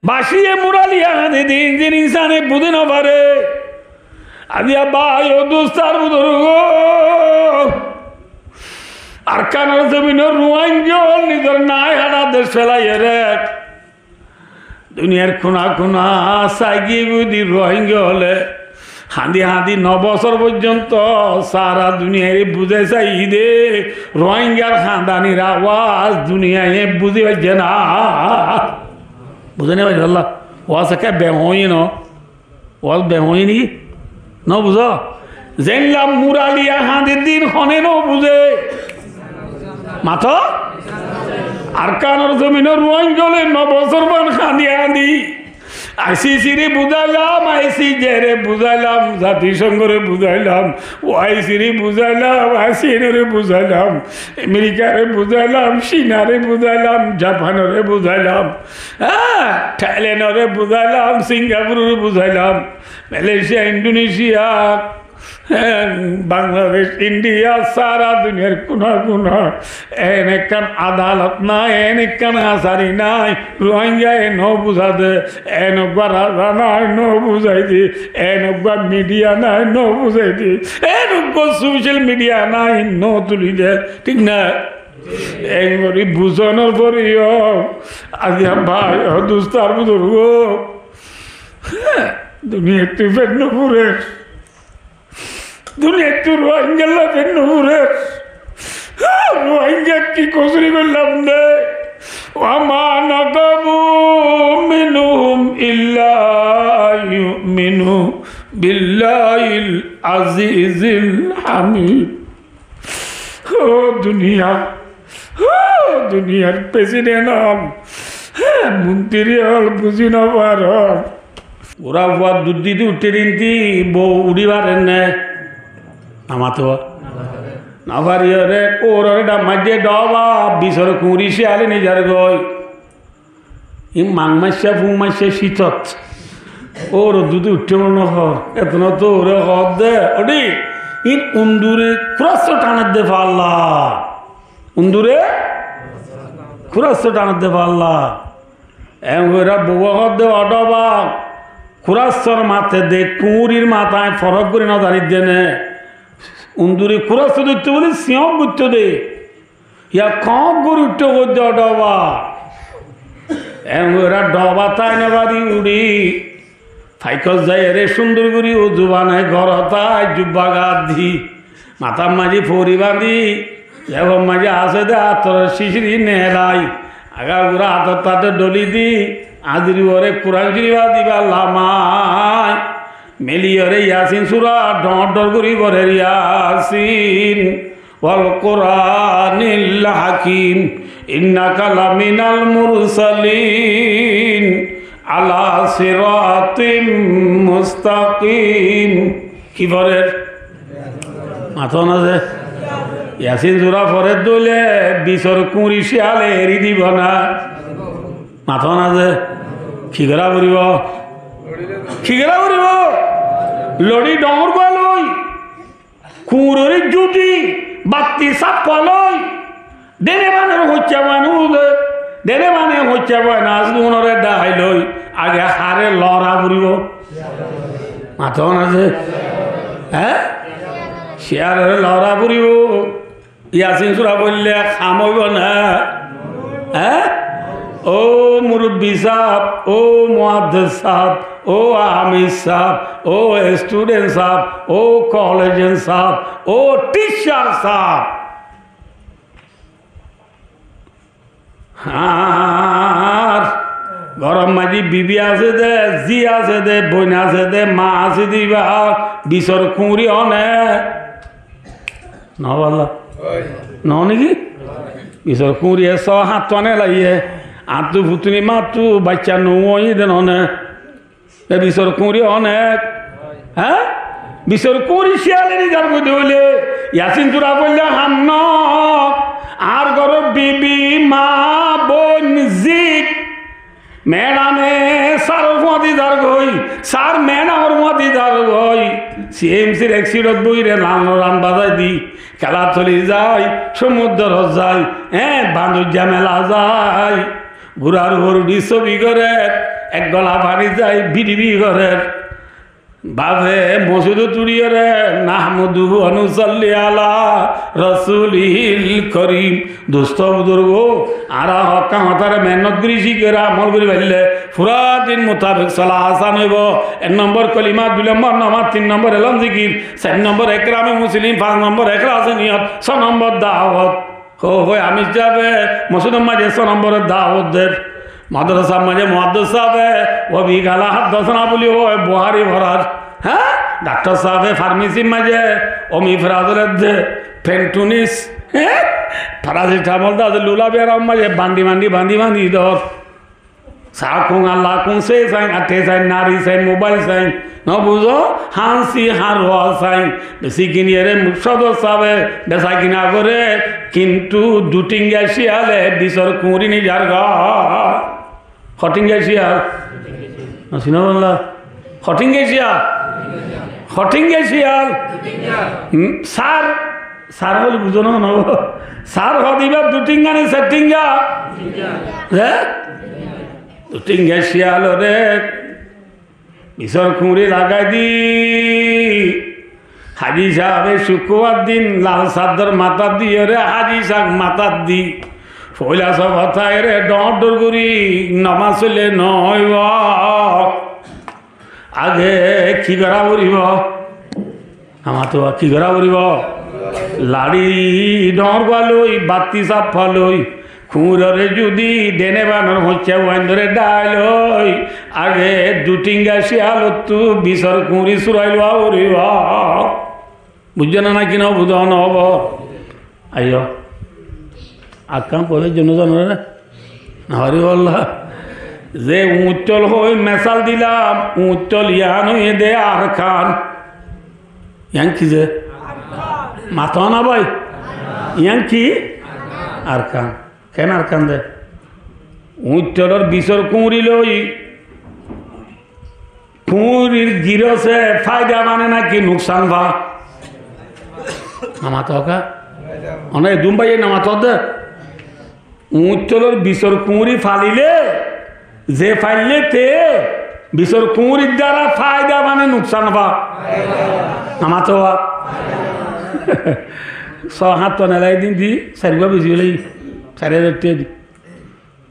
বাসিয়ে মুরালিয়া দিন দিন ইনসানে বুঝে না পারে আদিয়া ভাই ও দোস্তার বুদুর্গ আর কানার জমিনের রোহিঙ্গা নিজের নাই হারা দেশ ফেলাই রে দুনিয়ার কোনা কোনা সাইগি বুদি রোহিঙ্গা হলে হাঁদি হাঁদি 9 বছর পর্যন্ত সারা দুনিয়ায় বুঝে চাই দে রোহিঙ্গার খানদানির আওয়াজ দুনিয়ায় বুঝে পাইছে না বুঝে নে ভাই আল্লাহ ওয়াজ কে বেহই ন ওয়াজ বেহই নি ন বুঝ জেনলাম মুরালিয়া হাঁদির দিন হনে ন বুঝে মাথা আর কানার জমিনের রোহিঙ্গা হলে 9 বছর পর হাঁদি হাঁদি আইসিসিরে বুঝাইলাম আইসিজেরে বুঝাইলাম জাতিসংঘরে বুঝাইলাম ওআইসিরে বুঝাইলাম আসিএনরে বুঝাইলাম আমেরিকারে বুঝাইলাম চীনারে বুঝাইলাম জাপানরে বুঝাইলাম হ্যাঁ থাইল্যান্ডরে বুঝাইলাম সিঙ্গাপুরে বুঝাইলাম মালয়েশিয়া ইন্দোনেশিয়া বাংলাদেশ ইন্ডিয়া সারা দুনিয়ার কোনা কোনা এন একখান আদালত নাই এন একখান হাসারি নাই রোহিঙ্গা ন বুঝা দে এন রাজা নাই ন বুঝাই দি এন মিডিয়া নাই ন বুঝাই দি এন সোশ্যাল মিডিয়া নাই ন তুলি দে ঠিক না এই বুঝানোর পরেও আজ ভাই দুস্তার বুঝুর্গ দুনিয়া তুই ফের দুনিয়া তো রোহিঙ্গা লাভের নূরে রোহিঙ্গা কি কসরি করলাম দে ওয়ামা নাকাবু মিনহুম ইল্লা ইউমিনু বিল্লাহিল আজিজিল হামিদ ও দুনিয়া দুনিয়ার প্রেসিডেন্ট মন্ত্রী হল বুঝি না পার ওরা দুধ দিতে উঠতে দিনতি বউ উড়িবারেন না আমাতো না পারিও রে ওর মাঝে ডবা বিশর কুড়ি শিয়ালে নিজার গই ই মাং মাসা ফুং মাসা শীতত ওর দুধ উঠতে মনে হর এত না তো ওরে হদ দে ওডি ইন উন্দুরে ক্রস টানার দে পাল্লা উন্দুরে ক্রস টানার দে পাল্লা এরা বউ হদ দে অডবা কুরাসর মাথে দে কুঁড়ির মাথায় ফরক করে না দাঁড়িয়ে দেনে উন্দুরি কুরাস দিতে বলে সিংহ গুরুত্ব দে ইয়া কম গুরুত্ব করতে ডবা এরা ডবা তাই না বাড়ি উড়ি ফাইকস যায় রে সুন্দর করি ও জুবানায় ঘর তাই জুব্বা গাধি মাথার মাঝি ফরি বাঁধি এবং মাঝে আসে দে আতর শিশিরি নেলাই আগা গুড়া হাতর তাতে ডলি দি আদির ওরে কোরআন শরীফ দিবা লামাই মেলিয়রে ইয়াসিন সূরা ডর ডর করি করে ইয়াসিন ওয়াল কোরআনিল হাকিম ইন্নাকা লামিনাল মুরসালিন আলা সিরাতিম মুস্তাকিম কি পরে মাথা না যে ইয়াসিন সূরা পরে দলে বিশর কুড়ি শিয়ালে এরি দিব না মাথা না যে খিগরা করিব খিগরা করিব লড়ি ডর গলই কুঁড়ের জুটি বাতি সাপ পালই দেনে মানে হচ্ছে মানুষ দেনে মানে হচ্ছে নাচ মনরে দাহাই লই আগে হারে লড়া করিব মাথা না যে হ্যাঁ শেয়ারে লড়া করিব ইয়াসিন সূরা বললে খামইব না হ্যাঁ ও মুরব্বী সাহেব ও মুহাদ্দিস সাহেব ও আমির সাহেব ও স্টুডেন্ট সাহেব ও কলেজেন সাহেব ও টিচার সাহেব আর গরম মাঝি বিবি আছে দে জি আছে দে বোন আছে দে মা আছে দিবা বিশর কুঁড়ি অনেক নবাল্লা ন নাকি বিশর কুঁড়ি 100 হাত টানে লাগিয়ে আতু ভুতুনি মাতু বাচ্চা নই দেন অনেক বিশর কুঁড়ি অনেক হ্যাঁ বিশর কুঁড়ি শিয়ালে নিজার মধ্যে হইলে ইয়াসিন সূরা বললে হান্ন আর গরব বিবি মা বোন জিক मैडमे सारोफदिदार गई सार मैडमर मदिदार गई सीएमसीर एक्सीडत बईरे रान बाजाय दी खेला चली जाए समुद्र जाए बांधुजा मेला जाए घुरार गरुड़ी छवि करे এক গলা পানি যায় বিড়ি ঘরের বাবে মসজিদ তুড়িয়ে রে নাহমদু অনুসল্লি আলা রসুলিল করিম দুস্থ বুজুর্গ আর হক্কা মাথার মেহনত করি শিখেরা আমল করি ফেললে পুরা দিন মোতাবেক চলা আসান হইব 1 নম্বর কলিমা 2 নম্বর নামাজ 3 নম্বর এলম জিকির 4 নম্বর একরামে মুসলিম 5 নম্বর একরাসে নিয়ত 6 নম্বর দাওয়াত হয় আমি যাবে মসজিদের মাঝে 6 নম্বরের দাওয়াত দেব মাদ্রাসার মাঝে মুহাদ্দিস সাহেবে ও বিগালা হাদাসনা বলি ও বুহারি ভরাজ হ্যাঁ ডাক্তার সাহেবে ফার্মেসির মাঝে ওমিফরাজের দে ফেন্টুনিস হ্যাঁ প্যারাসিটামল দা লুলা বেরাম মাঝে বান্দি দর সাকুং আল্লাহ কুং সে সাইন আটে সাইন নারী সাইন মোবাইল সাইন ন বুঝো হাসি হারোয়া সাইন বেশি কিনিয়ে রে মুর্শদ সাহেবে বেচা কিনা করে কিন্তু দুটিঙ্গা শিয়ালে বিশর কুঁড়ি নিজার ঘর হটিঙ্গা শিয়াল চিনা বললা হটিঙ্গা শিয়াল সার বলে বুঝো না নব সার হদিবা দুটিঙ্গা নি সেটিঙ্গা হ্যাঁ দুটিঙ্গা শিয়াল রে বিশর কুঁড়ি লাগাই দি হাজি সাহেবে শুক্রবার দিন লাল সাদ্দর মাথার দিয়ে রে হাজি সাহেব মাথার দি ফইলা সব হতায় রে ডর করি নামাজ চলে নইব আগে কি করা পড়িব আমার তো কি করা পড়িব লাড়ি ডর গালই বাতি চাপ ফালই খুঁড়রে যদি ডেনে বানর হচ্ছে ওয়াইন ধরে ডাইলই আগে দুটিঙ্গা শিয়াল তু বিশর কুঁড়ি চুরাইল উড়িব বুঝছো না কি না বুঝ নহব আইয় আকাম পরে জন্য হরি বল্লা যে উচ্চল হই মেশাল দিলাম উচ্চল ইয়ান হয়ে দে আর খান ইয়ান কি যে মাথা না ভাই ইয়ান কি আর খান কেন আর খান দে উচ্চলর বিশর কুঁড়ি লই কুঁড়ির গিরসে ফায়দা মানে নাকি নুকসান ভা নামাত হকা অনেক দুম্বাই নামাত দে উচ্চলর বিশর কুঁড়ি ফালিলে যে ফাইলে তে বিশর কুঁড়ির দ্বারা ফায়দা মানে নুকসান ভা নামাত হওয়া 6-7 নেলাই দিন দি 4 গুয়া বেশি হলেই 4,000 টাকা দি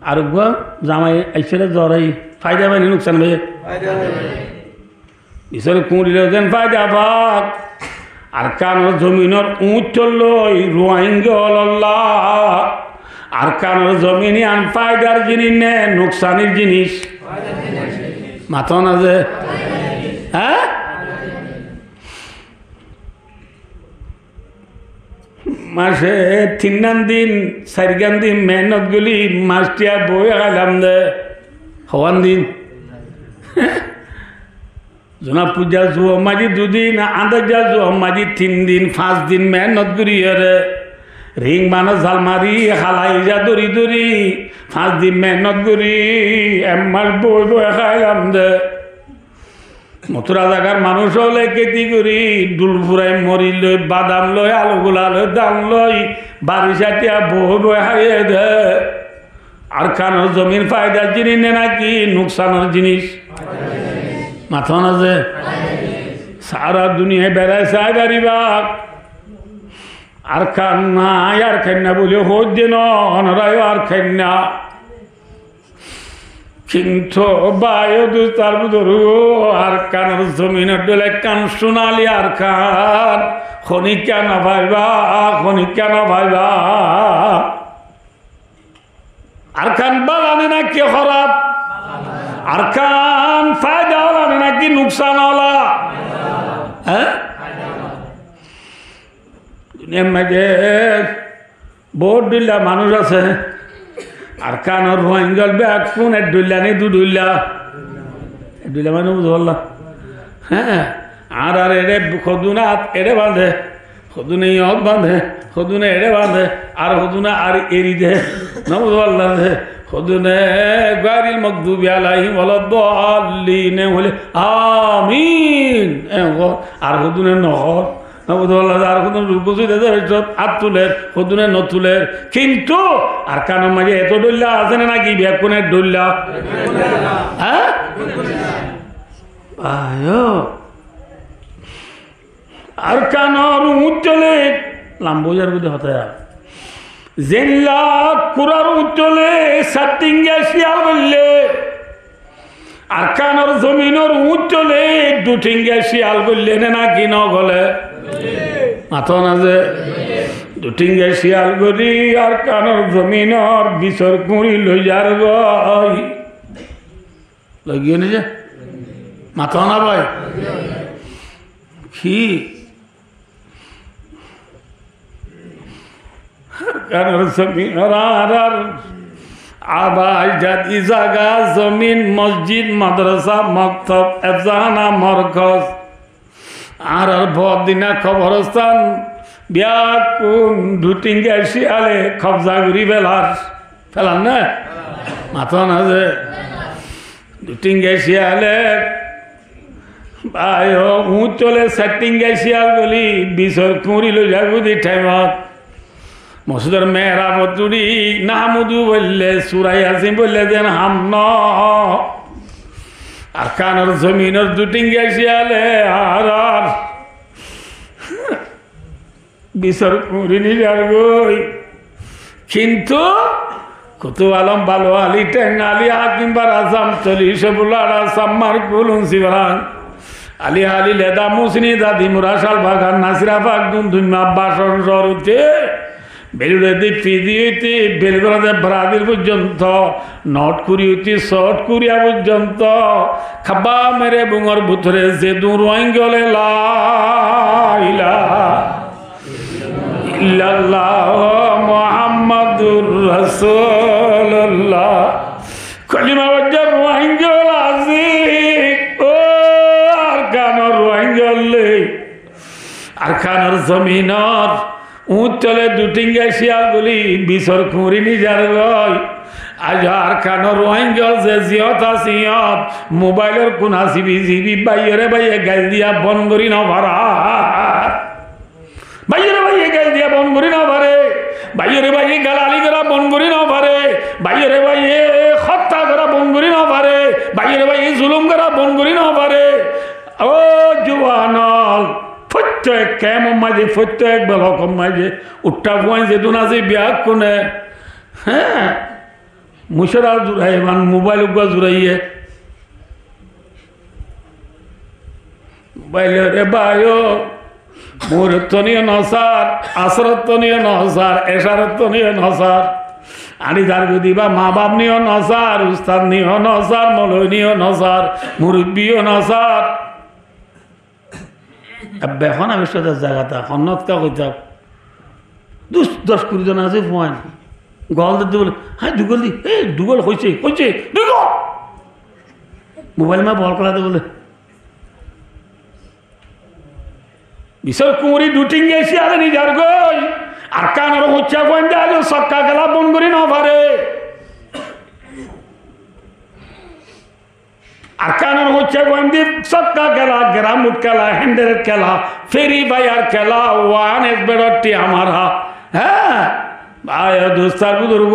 আর গুয়া জামাই আইসলে জ্বরাই ফায়দা মানে নুকসান ভাই বিশর কুঁড়িলে যেন ফায়দা ভাগ আর কানোর জমিনের উচ্চল রোহিঙ্গ আর কানোর জমিনে আন ফায়দার জিনিস নে নুকসানের জিনিস মাথা না যে হ্যাঁ মাসে 3 দিন 4 দিন মেহনত গুলি মাসটিয়া বই আলাম দে হওয়ান দিন জোনা পূজা জুয়ো মাঝি 2 দিন আন্দাজা জুয়ো মাঝি 3 দিন 5 দিন মেহনত করি রে রিং মানো ঝালমারি হালাই যা দড়ি 5 দিন মেহনত করি এমার বই খাইলাম দে মথুরা জায়গার মানুষ হলে খেতি করি ডুল ফুরাই মরি লই বাদাম লই আলু গোলা লই দাম লই বাড়ি সাটিয়া বই খাইয়ে দে আর কানোর জমির ফায়দার জিনিস নে নাকি নুকসানের জিনিস মাথা না যে সারা দুনিয়ায় বেড়ায় চাই দাঁড়িবা আর খান্না আর খান্না বলে হোক দিন অনরায় আর খান্না কিন্তু বায়ু দুস্তার ধরু আর কানের জমিনের ডলে কান সোনালি আর খান খনিকা না ভাইবা আর খান বাগানে না কি খারাপ আর খান ফায়দা হলা নাকি নুকসান হলা হ্যাঁ দুনিয়ার মাঝে বহুত ডুল্লা মানুষ আছে আর কানোর রোহিঙ্গল ব্যাগ কোন ডুল্লা নেই 2 ডুল্লা মানে বুঝলা হ্যাঁ আর এড়ে খদুনা এড়ে বাঁধে খদুনে ইয়ত বাঁধে খদুনে এড়ে বাঁধে আর খদুনা আর এরি দে না বুঝলা দে খুদনে গায়রিল মাগদুবি আলাইহিম ওয়ালাদ-দাল্লিন বলে আমিন আর খুদনে নহর আর কোনো হাত তুলের কদুনে নতুলের কিন্তু আর কানের মাঝে এত ডল্লা আছে না নাকি ব্যাকুনের ডল্লা হ্যাঁ আর কানর উচ্চলে লাম্বোজার বুঝে হতে জেল্লা কুরার উচ্চলে সাতিঙ্গা শিয়াল বললে আর কানর জমিনর উচ্চলে দুটিঙ্গা শিয়াল বললে নাকি ন গলে মাথা না যে দুটিঙ্গা শিয়াল গলি আর কানর জমিনর বিচর কুড়ি লই যার গই লাগিয়ে নিজে মাথা না ভাই কি কানর জমিনর আর আবাই জাতি জাগা জমিন মসজিদ মাদ্রাসা মক্তব এফজানা মরকজ আর বদিনা খবরস্থান ব্যাকুন দুটিঙ্গা শিয়ালে কবজা করি ফেলান না মাথা না যে দুটিঙ্গা শিয়ালে ভাই চলে সাতিঙ্গা শিয়াল বলি বিশর কুড়ি লো যাগুদি ঠাইমত মসুদের মেয়েরা বতুরি নামুদু বললে সুরাই আসিম বললে যেন হাম ন আর কানর জমিনের দুটিঙ্গা শিয়ালে আর বিশর কুড়ি নিজার গই কিন্তু কুতু আলম ভালো আলী টেং আলী হাকিমবার আসাম চল্লিশ বুলার আসাম মারকুলুন শিবরান আলী আলী লেদা মুসনি দাদি মুরাশাল বাগান নাসিরা বাগদুন দুইমা বাসন সরুতে বেলুড়ে ফিদি হইতে বেলগুড়াতে ব্রাজিল পর্যন্ত নট কুড়ি হইতে শর্ট কুড়িয়া পর্যন্ত খাবা মেরে বুঙর ভিতরে যে দূর গলে ইল্লাল্লাহ মুহাম্মাদুর রাসূলুল্লাহ কলিমা বজ্জার রোহিঙ্গল আজিক ও আর কানর রোহিঙ্গলে আর কানর জমিনর উঁচলে দুটিঙ্গা শিয়াল বলি বিশর কুড়ি নিজার গই আজ আর কানর রোহিঙ্গল যে জিয়ত আসিয়ত মোবাইলের কোনা জিবি জিবি বাইরে বাইয়ে গাইল দিয়া বন করি না ভাড়া বাইরে বাইয়ে গাইল দিয়া বন করি না পারে বাইরে বাইয়ে গালালি করা বন করি না পারে বাইরে বাইয়ে হত্যা করা বন করি না পারে বাইরে বাইয়ে জুলুম করা বন করি না পারে ও জুয়ানল প্রত্যেক কেমন মাঝে প্রত্যেক বেলকম মাঝে উঠা ফুয়াই যেদিন আছে বিয়া কোনে হ্যাঁ মুসরা জুড়াই মান মোবাইল উগা জুড়াইয়ে মোবাইল রে বায়ো মুহূর্তনীয় নসার আসরতনীয় নসার এসারতনীয় নসার আনি যার দিবা মা বাপ নিও নসার উস্তাদ নিও নসার মলয় নিও নসার মুরব্বীও নসার এখন আমি সাথে জায়গাটা হন্নতকা কইতাম 10-20 জন আছে ফোন গল দিতে বলে হ্যাঁ দুগল দি এই দুগল হয়েছে দুগল মোবাইল মা বল করাতে বলে বিশাল কুমড়ি দুটিং গেছি আরে নিজার গই আর কানর হচ্ছে কোন যায় সক্কা গেলা বন করি না পারে আর কানর হচ্ছে গন্ডি সক্কা খেলা গ্রামুট খেলা হ্যান্ডের খেলা ফেরি বাইয়ার খেলা ওয়ান এক বেড়টি আমার হ্যাঁ ভাই দোস্তার বুজুর্গ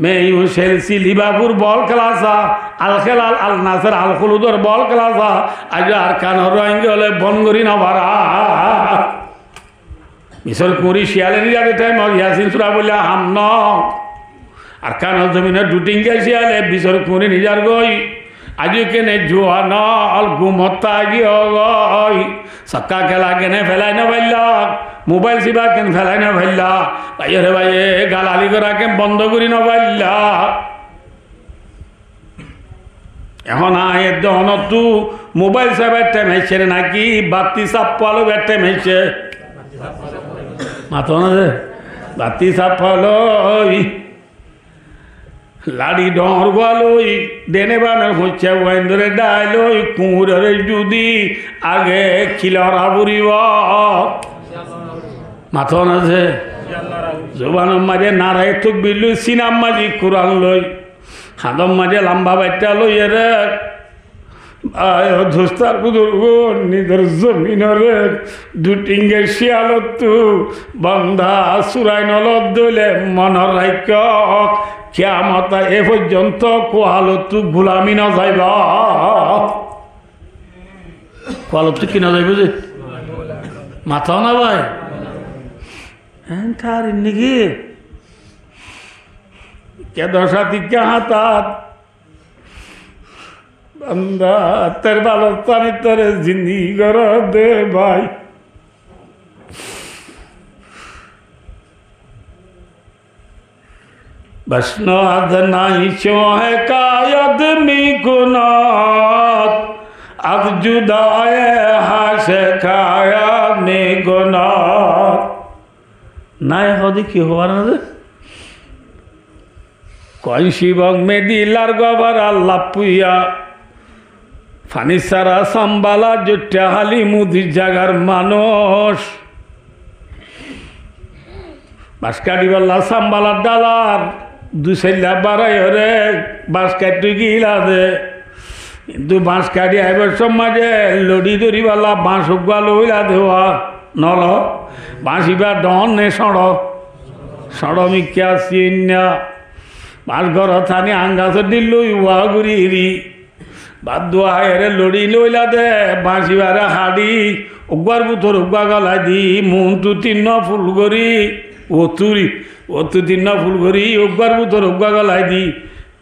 মেয়ু সেলসি লিভারপুল বল খেলা সা আল খেলাল আল নাসের আল খুলুদর বল খেলা সা আজ আর কানর রোহিঙ্গা হলে বনগরি না ভাড়া মিশর কুড়ি শিয়ালে নিয়ে টাইম ইয়াসিন সুরা বললে হাম ন আর কানর জমিনে দুটিঙ্গা শিয়ালে বিশর কুড়ি নিজার গই আজি কেনে জোয়ান অল ঘুমতা গিয়ে সক্কা খেলা কেনে ফেলাই না ভাইলা মোবাইল চিবা কেন ফেলাই না ভাইলা ভাইয়ে ভাইয়ে গালালি করা কেন বন্ধ করি না ভাইলা এখন আয় দহনতু মোবাইল চাবার টাইম হয়েছে নাকি বাতি চাপ পালো বের টাইম হয়েছে মাথা না যে বাতি চাপ পালো লাড়ি ডর গোয়ালই দেনে বানার হচ্ছে ওয়েন্দ্রে ডাইলই কুঁড়ের যদি আগে খিলরা বুড়িব মাথা না যে জোবান মাঝে নারায় তুক বিলু সিনাম মাঝি কোরআন লই হাদম মাঝে লম্বা বাচ্চা লই রে আয় ধোস্তার বুজুর্গ নিজের জমিনরে দুটিঙ্গে শিয়ালতু বন্ধা সুরাই নলত দইলে মনৰ রাইক কিয়ামতা এ পর্যন্ত কোয়ালতু গুলামি না যাইবা কোয়ালতু কি না যাইব যে মাথাও না ভাই হ্যাঁ তার নাকি কে দশা দিকে হাতাত बंदा तेरे बालोस्तानी तेरे जिंदगी कर दे भाई बसनो अदनाई चो है कायद मी गुनात अब जुदाए हाशे खाया ने गुनात नाय होदी की हुआ ना दे कोई शिवंग में दिलार गोबर अल्लाह पुया ফানি সারা সাম্বালা জুটে হালি মুদি জাগার মানুষ বাঁশকাঠিওয়ালা সাম্বালার ডালার দুসাইলা বাড়াই রে বাঁশ কাটি গিলা দে কিন্তু বাঁশ কাটি আইবার সমাজে লড়ি দড়িওয়ালা বাঁশ উগা লইলা দেওয়া নল বাঁশিবা ডন নে সড় মিকা চিন্না বাঁশ ঘর থানি আঙ্গাছ দিল্লু ইয়া গুড়ি বাদুয়া এরে লড়ি লইলা দে বাঁশিবারে হাড়ি উগার বুথর উগা গলাই দি মুন্টু তিন্ন ফুলগরি ওতু তিন্ন ফুলগরি উগার বুথর উগা গলাই দি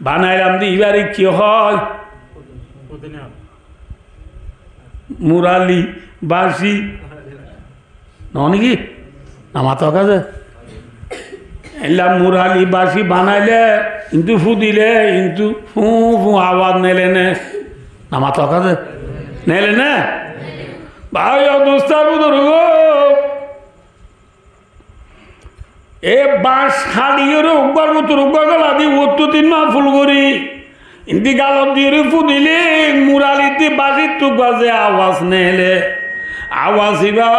বানাইলাম দি এবারে কি হয় মুরালি বাঁশি নাকি আমার তো কাজে এলাম মুরালি বাঁশি বানাইলে কিন্তু ফুদিলে কিন্তু ফু ফু আওয়াজ নেলে নে আমার তো কাজে নেলে না ভাই দোস্তার বুধুর্গ এ বাঁশ হাড়িয়ে উগবার বুতুর উগা গলা দি ওত্তু তিন ফুল করি ইন্দি গালত দিয়ে ফুদিলে মুরালিতে বাঁশির টুক বাজে আওয়াজ নেলে আওয়াজ ইবা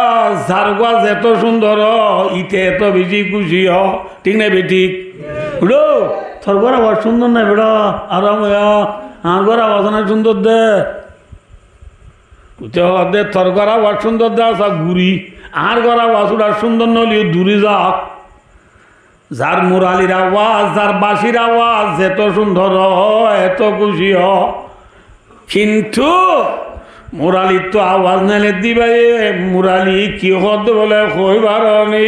ঝাড় গাছ এত সুন্দর ইতে এত বেশি খুশি হ ঠিক না বেঠিক বুড়ো তোর ঘর আবার সুন্দর নাই বেড়া আরাম আমার ঘর আওয়াজ না সুন্দর দে দে তোর ঘর আবার সুন্দর দে আসা ঘুরি আর ঘর আওয়াজ ওটা সুন্দর নলিও দূরে যাক যার মুরালির আওয়াজ যার বাঁশির আওয়াজ এত সুন্দর এত খুশি হ কিন্তু মুরালি তো আওয়াজ নেলে দিবে মুরালি কি হদ বলে কইবার নি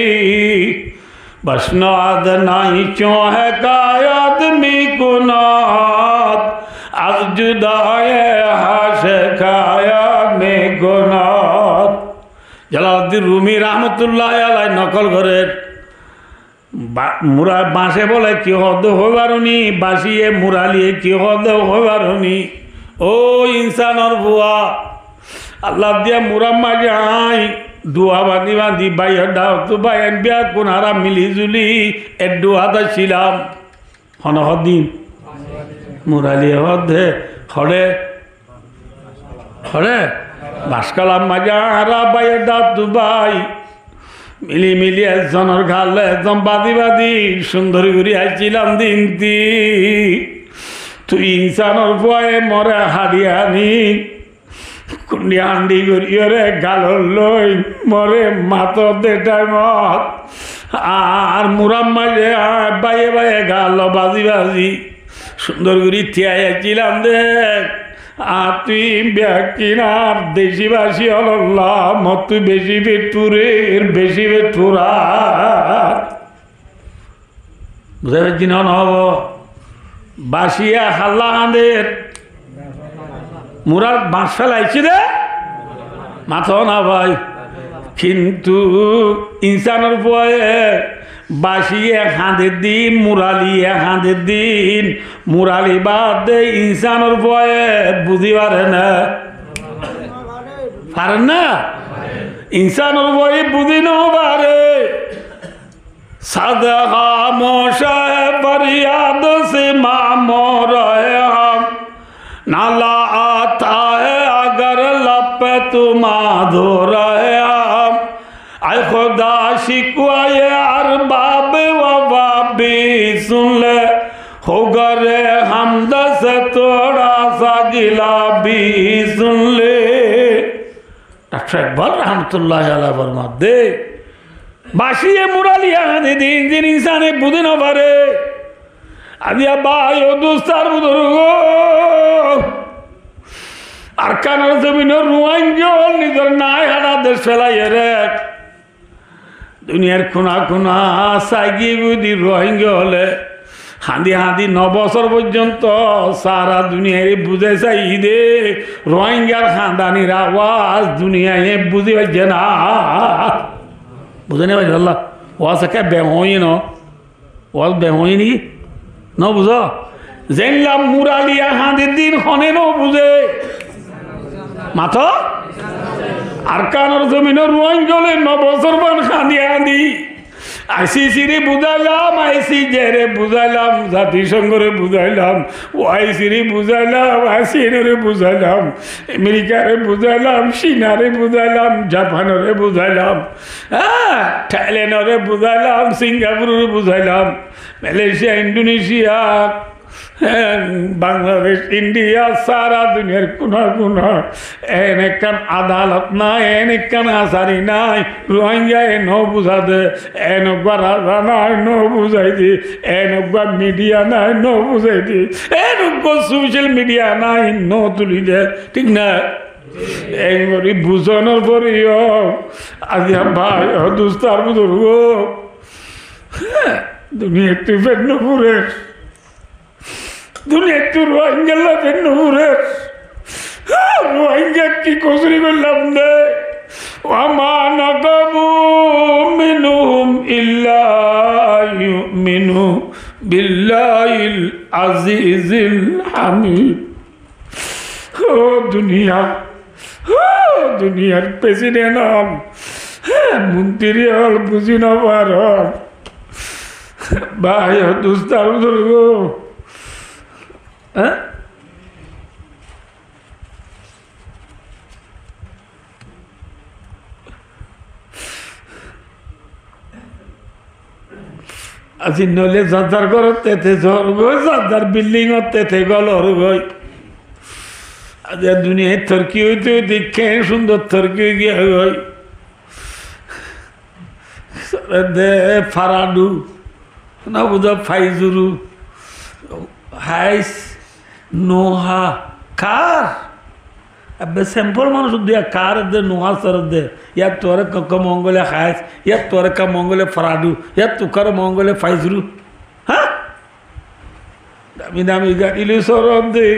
বসনো আদ নাই চো হে কায়াত মি গুনাত আজ জুদায়ে হাশে খায়া মে গুনাত জালালউদ্দিন রুমি রহমতুল্লাহ আলাইহি নকল করেন মুরা বাঁশে বলে কি হদ হইবার নি বাঁশিয়ে মুরালিয়ে কি হদ হইবার নি ও ইনসানর বুয়া আল্লাহ দিয়া মুরাম্মা যাই দুয়া বাঁধি বাঁধি বাইয়ের ডাক তো বাইন বিয়া কোন হারা মিলি জুলি এর দুয়াদা ছিলাম হনহদিন মুরালি হদে হরে হরে বাসকালাম মাজা হারা বাইয়ের ডাক তো বাই মিলি মিলি একজনের ঘালে একদম বাঁধি বাঁধি সুন্দর করে আইছিলাম দিন তুই ইনসানের ভয়ে মরে হারিয়ানি কুন্ডি হান্ডি করিয়ে রে গালর লই মরে মাত দেটাই মত আর মুরাম্মা যে বাইয়ে বাইয়ে গাল বাজি বাজি সুন্দর করে থিয়াইছিলাম দেখ আর তুই ব্যাকিনার দেশিবাসী হল্লা মত তুই বেশি পেটুরের বেশি পেটুরা বুঝতে পারছি না হব বাসিয়া হাল্লা হাঁদের মুরার বাঁশ ফেলাইছি রে মাথা না ভাই কিন্তু ইনসানের ভয়ে বাসিয়ে হাঁদের দিন মুরালি হাঁদের দিন মুরালি বাদ দে ইনসানের ভয়ে বুঝি পারেন না ইনসানের ভয়ে বুঝি না পারে সাদা খামোশা फरियाद से मामोर हम नाला आता है अगर लब तुम धोर हम आए खुदा शिकवाए अरबाब सुन ले हो गरे हमद से थोड़ा सा गिला गुलाबी सुन ले डॉक्टर इकबाल रहमतुल्लाह अलैह फरमाते बाशिए मुरालिया दे दिन दिन इंसान बुद्धि न भरे आदिया बायो दोस्तार बुजुर्गो अरकानर जमीनर रुआंजोल निदर नाय हड़ा देश फैलाए रे दुनियार खुना खुना साइगी बुद्धि रुआंजोले हांदी हांदी 9 বছর পর্যন্ত সারা দুনিয়ায় বুঝে চাই দে রোহিঙ্গার খানদানির আওয়াজ দুনিয়ায় বুঝে পাইছে না বুঝে না ভাই আল্লাহ ওয়াজ কে বেহই ন ওয়াজ বেহই নি ন বুঝো জেনলাম মুরালিয়া হাঁদি দিন হনে ন বুঝে মাথা আরকানোর জমিনে রোহিঙ্গলে 9 বছর বান খাঁদি হাঁদি আইসিসি রে বুঝাইলাম আইসিজে রে বুঝাইলাম জাতিসংঘরে বুঝাইলাম ওআইসি রে বুঝাইলাম আসিএন রে বুঝাইলাম আমেরিকারে বুঝাইলাম চীনারে বুঝাইলাম জাপানরে বুঝাইলাম থাইল্যান্ডরে বুঝাইলাম সিঙ্গাপুরে বুঝাইলাম মালয়েশিয়া ইন্দোনেশিয়া बांग्लादेश इंडिया सारा दुनिया कुना कुना एनेकन अदालत ना एनेकन आसारी ना रोहिंग्या नो बुझा दे एनोगवा राजा ना नो बुझाई दी एनोगवा मीडिया ना नो बुझाई दी एनोगवा सोशल मीडिया ना नो तुली दे ठीक ना एंगोरी बुझानोर परियो आदिया भाई दोस्तार बुजुर्गो दुनिया टिफिन न पूरे दुनिया तो रोहिंग्या लाते नूरे रोहिंग्या की कोसरी में लम्बे वमा नक़मू मिनहुम इल्ला युमिनु बिल्लाहिल अज़ीज़िल हमीद ओ दुनियार प्रेसिडेंट हल मंत्री हल बुझी न पार भाई दोस्तार बुजुर्गो আজি নলে যাদার করতে তে জরগ যাদার বিল্ডিং হতে তে গলর গই আজ দুনিয়ায় তুর্কি হইতে দেখে সুন্দর তুর্কি গিয়া গই দে ফারাডু না বুঝা ফাইজুরু হাইস নোহা কার अब सिंपल मानुष दिया कार दे नोहा सर दे या तोरे कक मंगोले खाइस या तोरे का मंगोले फराडू या तुकर मंगोले फाइजरू हाँ दामी दामी गाड़ी सर दे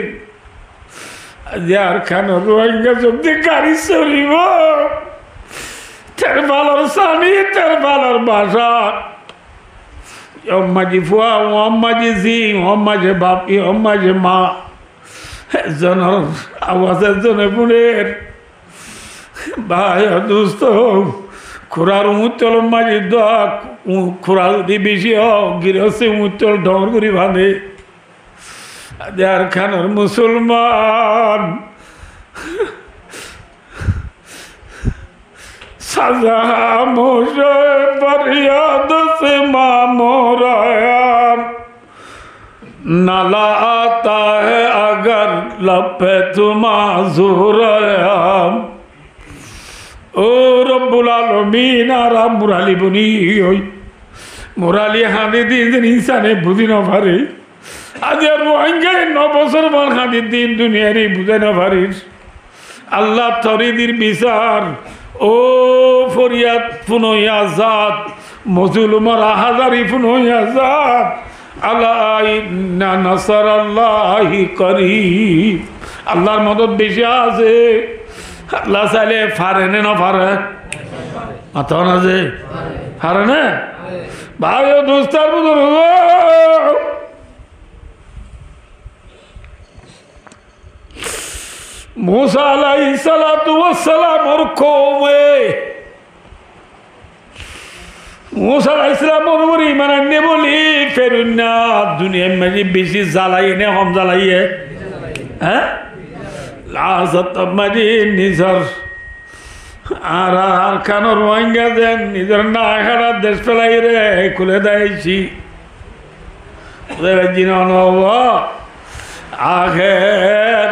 यार खान रोहिंग्या सब दे गाड़ी सरी वो terbalar sani terbalar bahasa Omma ji fuwa, omma ji zi, omma ji bapi, omma ji ma. Zonar awase zone puner. Bahaya dosto. Kurar umutol omma ji doa, kurar di bishi ho, girose umutol dor guri bande. Adar khanar Musulman. सजा मुझे फरियाद से मामोराया नाला आता है अगर लब पे तुम आज़ूराया ओ रब्बुल आलमीन आरा मुराली बुनी होई मुराली हादी दिन इंसाने बुद्धि न भरे आज रोहिंग्या 9 বছর বার हादी दिन दुनियारी बुद्धि न भरे अल्लाह तौरीदिर बिचार ओ फरियाद फुनोई आजाद मजलूमर हाजारी फुनोई आजाद अला इन्ना नसराल्लाहि करीब अल्लाहर मदद बेশি আছে আল্লাহ চাইলে পারে না পারে মাথা না যে পারে না ভাই ও দোস্তার বুজুর্গ मूसा अलैहिस्सलातु वस्सलाम और कौमे मूसा अलैहिस्सलाम और वरी मानने बोली फिर ना दुनिया में जी बेसी জ্বালাই ने हम জ্বালাই है हैं लाजत मजी निजर আর কানো রোহিঙ্গা দেন নিজের না হারা দেশ ফেলাই রে খুলে দেয়ছি ওদের জিনানো আখের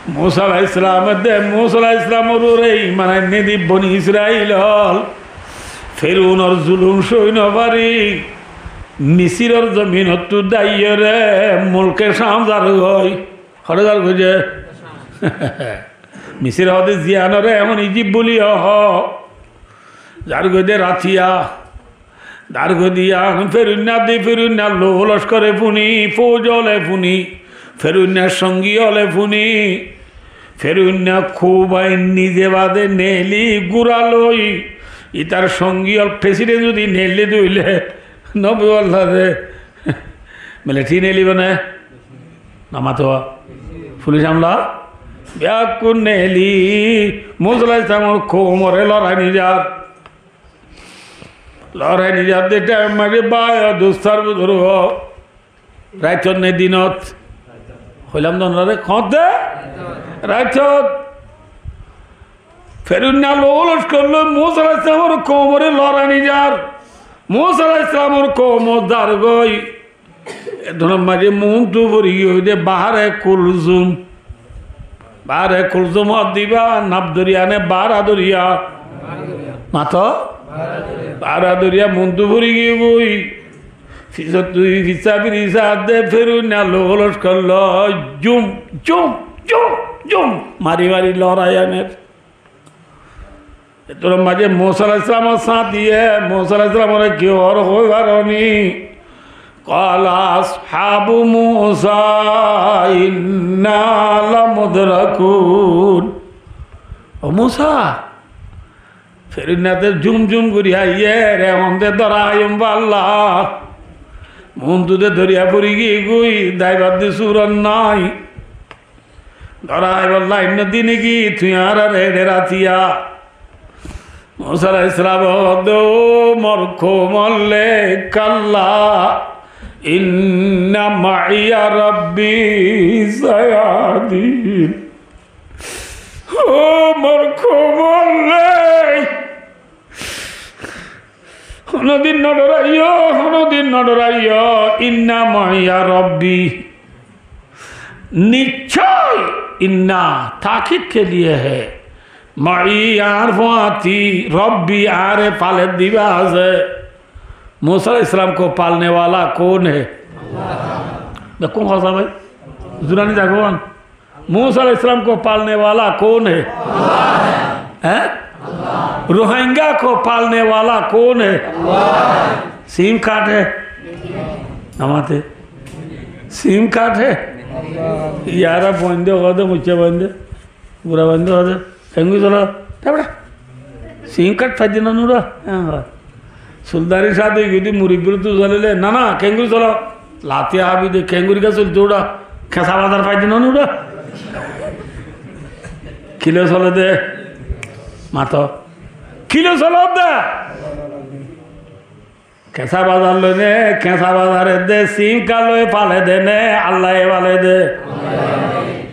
मूसा अलैहिस्सलाम दे मूसा अलैहिस्सलाम रे মানে নেদি বনি ইসরাইল ফেরউন আর জুলুম সইন পারি মিসিরর জমিনত দাইরে মুলকে শামজার হই হরদার গজে মিসির হদে জিয়ানরে এমন ইজিপ্ট বলি হ যার গদে রাথিয়া দার গদিয়া ফেরুন্না লো লস্করে ফুনি ফৌজলে ফুনি ফেরুন্নার সঙ্গী হলে ফুনি ফেরুন্না খুব আইন নিজে বাদে নেলি গুড়ালই ইতার সঙ্গী হল প্রেসিডেন্ট যদি নেলি দইলে নবী আল্লাহ রে মেলে ঠিক নেলিব না নামাতো পুলিশ আমলা ব্যাকুন নেলি মুসলাই আমার কোমরে লড়াই নিজার দেটা মাঝে বায় দুস্তার ধরো রাইতর নে দিনত হইলাম দনরে খতে রাইতত ফেরুন্না লোলস করলো মুসা আলাইহিস সালামের কোমরে লড়াই নিজার মুসা আলাইহিস সালামের কোমর দার গই এদন মাঝে মুন তু ভরি হইদে বাহারে কুলজুম দিবা নাব দরিয়ানে বারা দরিয়া মাতো বারা দরিয়া মুন তু ভরি গিয়ে বই তুই ফিসাবির দে ফেরুন্না লোলস করলো জুম জুম জুম জুম মারি মারি লড়াই আনের তোর মাঝে মুসা আলাইহিস সালামের সাথ দিয়ে মুসা আলাইহিস সালামের কি ওর হইবার নি قال أصحاب موسى إنا لمدركون ও মুসা ফেরুন্নাতে ঝুম ঝুম করিয়া রে মন্দে ধরায়ম পাল্লা মন্তুতে ধরিয়া পড়ি গিয়ে গুই দায়বাদ দিয়ে সুরন নাই ধরাই বললা ইন্ন দিনে কি তুই আর রে রাতিয়া মুসা আলাইহিস সালাম মরখ মল্লে কাল্লা ইন্না মাইয়া রাব্বি সায়াহদিন ও মরখ মল্লে হনদিন নডরাইয় ইন্না মাইয়া রব্বি নিশ্চয় ইন্না ताकीद के लिए है माई यार फाती रब्बी आरे पाले दिवा है मूसा अलैहिस्सलाम को पालने वाला कौन है अल्लाह कौन खासा भाई जुरानी जागवान मूसा अलैहिस्सलाम को पालने वाला कौन है अल्लाह है रोहिंग्या को पालने वाला कौन है सिम कार्ड है हमारे सिम कार्ड है यारा बंदे होते मुझे बंदे बुरा बंदे होते हेंगी चलो बड़ा सिम कार्ड फज ना नूरा सुल्तानी साथ यदि मुरीबिर तो चले ना ना केंगुरी चलो लाते आबी दे केंगुरी का चलते उड़ा कैसा बाजार फज ना नूरा किलो चले दे मातो किलो चलो दे कैसा बाजार लोने कैसा बाजार दे सिंह का लोए पाले देने अल्लाह वाले दे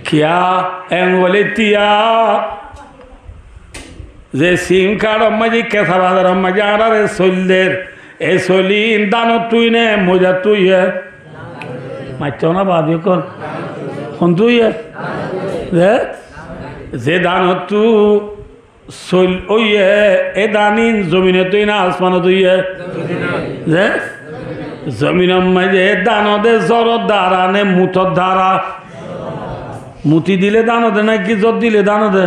क्या एंगोले तिया जे सिंह का अम्मा जी कैसा बाजार अम्मा जी आ रहे सोल्डर ए सोली इंदानो तू ने मुझे तू है माचो ना बात ये कौन कौन तू है जे दानो तू सोल ओ ये ए दानीन जमीने तो ना आसमान तो ये जे जमीन मजे दानो दे जोरो दारा ने मुतो दारा मुती दिले दानो दे ना कि जोर दिले दानो दे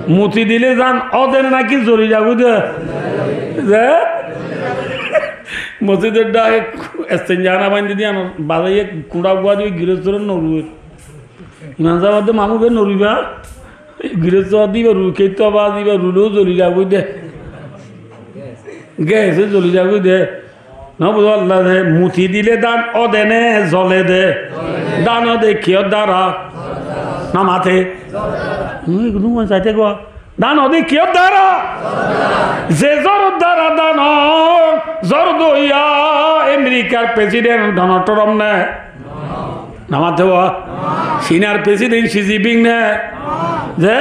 मुती दिले दान ओदे ना कि जोरी जागु दे जे मुती दे डा एस्तेंजाना बंद दिया ना बाजा ये कुड़ा गुआ दी गिरस्तरन नरुए इमान साहब दे मामू बे नरुबा गिरस्तर दी रुके तो बाजी बा रुलो जोली जागु दे गैस जोली जागु दे ना बोलो अल्लाह दे मुठी दिले दान ओ देने जले दे दानो दे क्यों दारा ना माथे गुरु मन चाहते को दानो दे क्यों दारा जे जोर दारा दानो जोर दो या अमेरिका प्रेसिडेंट डोनाल्ड ट्रम्प ने ना माथे वो चीनार प्रेसिडेंट शी जिनपिंग ने जे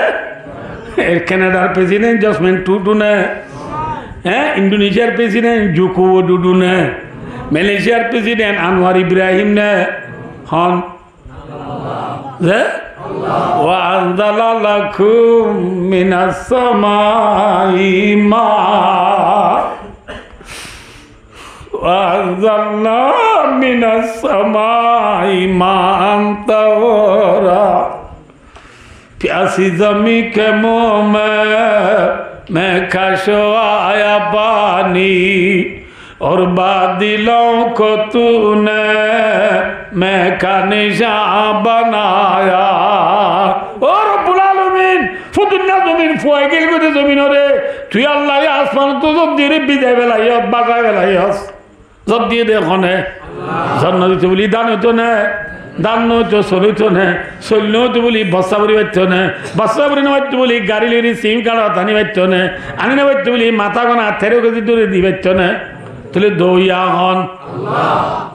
कनाडार प्रेसिडेंट जसमिन टुटू ने इंडोनेशियार प्रेसिडेंट जोको विडोडो ने मलेशियार प्रेसिडेंट अनवर इब्राहिम ने हन जे وأنزل لكم من السماء ماء وأنزلنا من السماء ماء طهورا प्यासी जमी के मुँह में खशवाया पानी और बादलों को तूने मैं का निशान बनाया और बुलालुमीन फुदुन्ना जमीन फुआई गेल को जमीन रे तू अल्लाह या आसमान तो जब दिरे बिदे बेलाया बागा बेलाया जब दिए देखो ने जन्नत तो बोली दान तो ने दान तो सोलो तो ने सोलो तो बोली बस्सा बरी बच्चो ने बस्सा बरी ने बच्चो बोली गाड़ी लेरी सिम कार्ड थानी बच्चो ने आने ने बच्चो बोली माता को ना तेरे को दूर दी बच्चो ने तुले दो या हन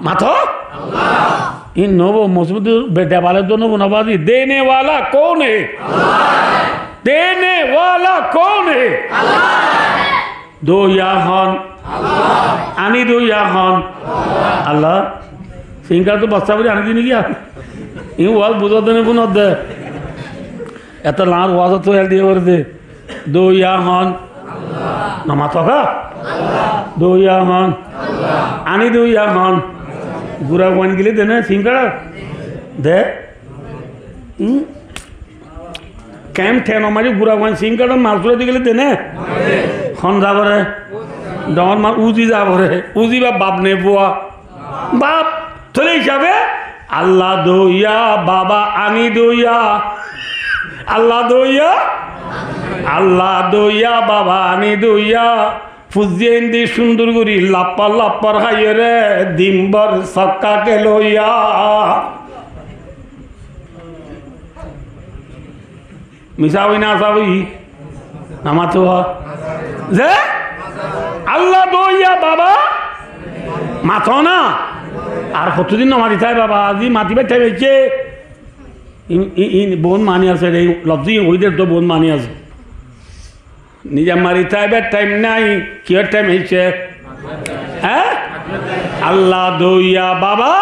माथो इन नोबो मजबूत बेटे वाले दोनों नवाजी देने वाला कौन है देने वाला कौन है दो या हन आनी दो या हन अल्लाह सिंगर तो बस्ता बरी आने दी नहीं क्या इन वाल बुझा देने बुना दे ऐसा लार वाज़ तो यार दिए वर दे दो या हन नमाज़ का दो या हन आनी दो या हन बुरा वन के लिए देना सिंगर दे कैम थे ना हमारी बुरा वन सिंगर मार्चुरा के लिए देने हन जावर है डॉन मार उजी जावर है उजी बाप ने बुआ बाप चले जावे अल्लाह दो या बाबा आनी दो या अल्लाह दो या बाबा आनी दो या ফুজিয়েন্দি সুন্দর করি লাপ্পা লাপ্পার হাইয়ে রে দিনভর সক্কাকে লইয়া মিশাবি না সাবি নামাতো যে আল্লাহ দইয়া বাবা মাথো না আর কতদিন নামাজি তাই বাবা আজি মাতিবে তাই বেচে বোন মানি আছে রে লফজি ওইদের তো বোন মানি আছে নিজে মারি তাইবার টাইম নাই কিয়ার টাইম হয়েছে হ্যাঁ আল্লাহ দইয়া বাবা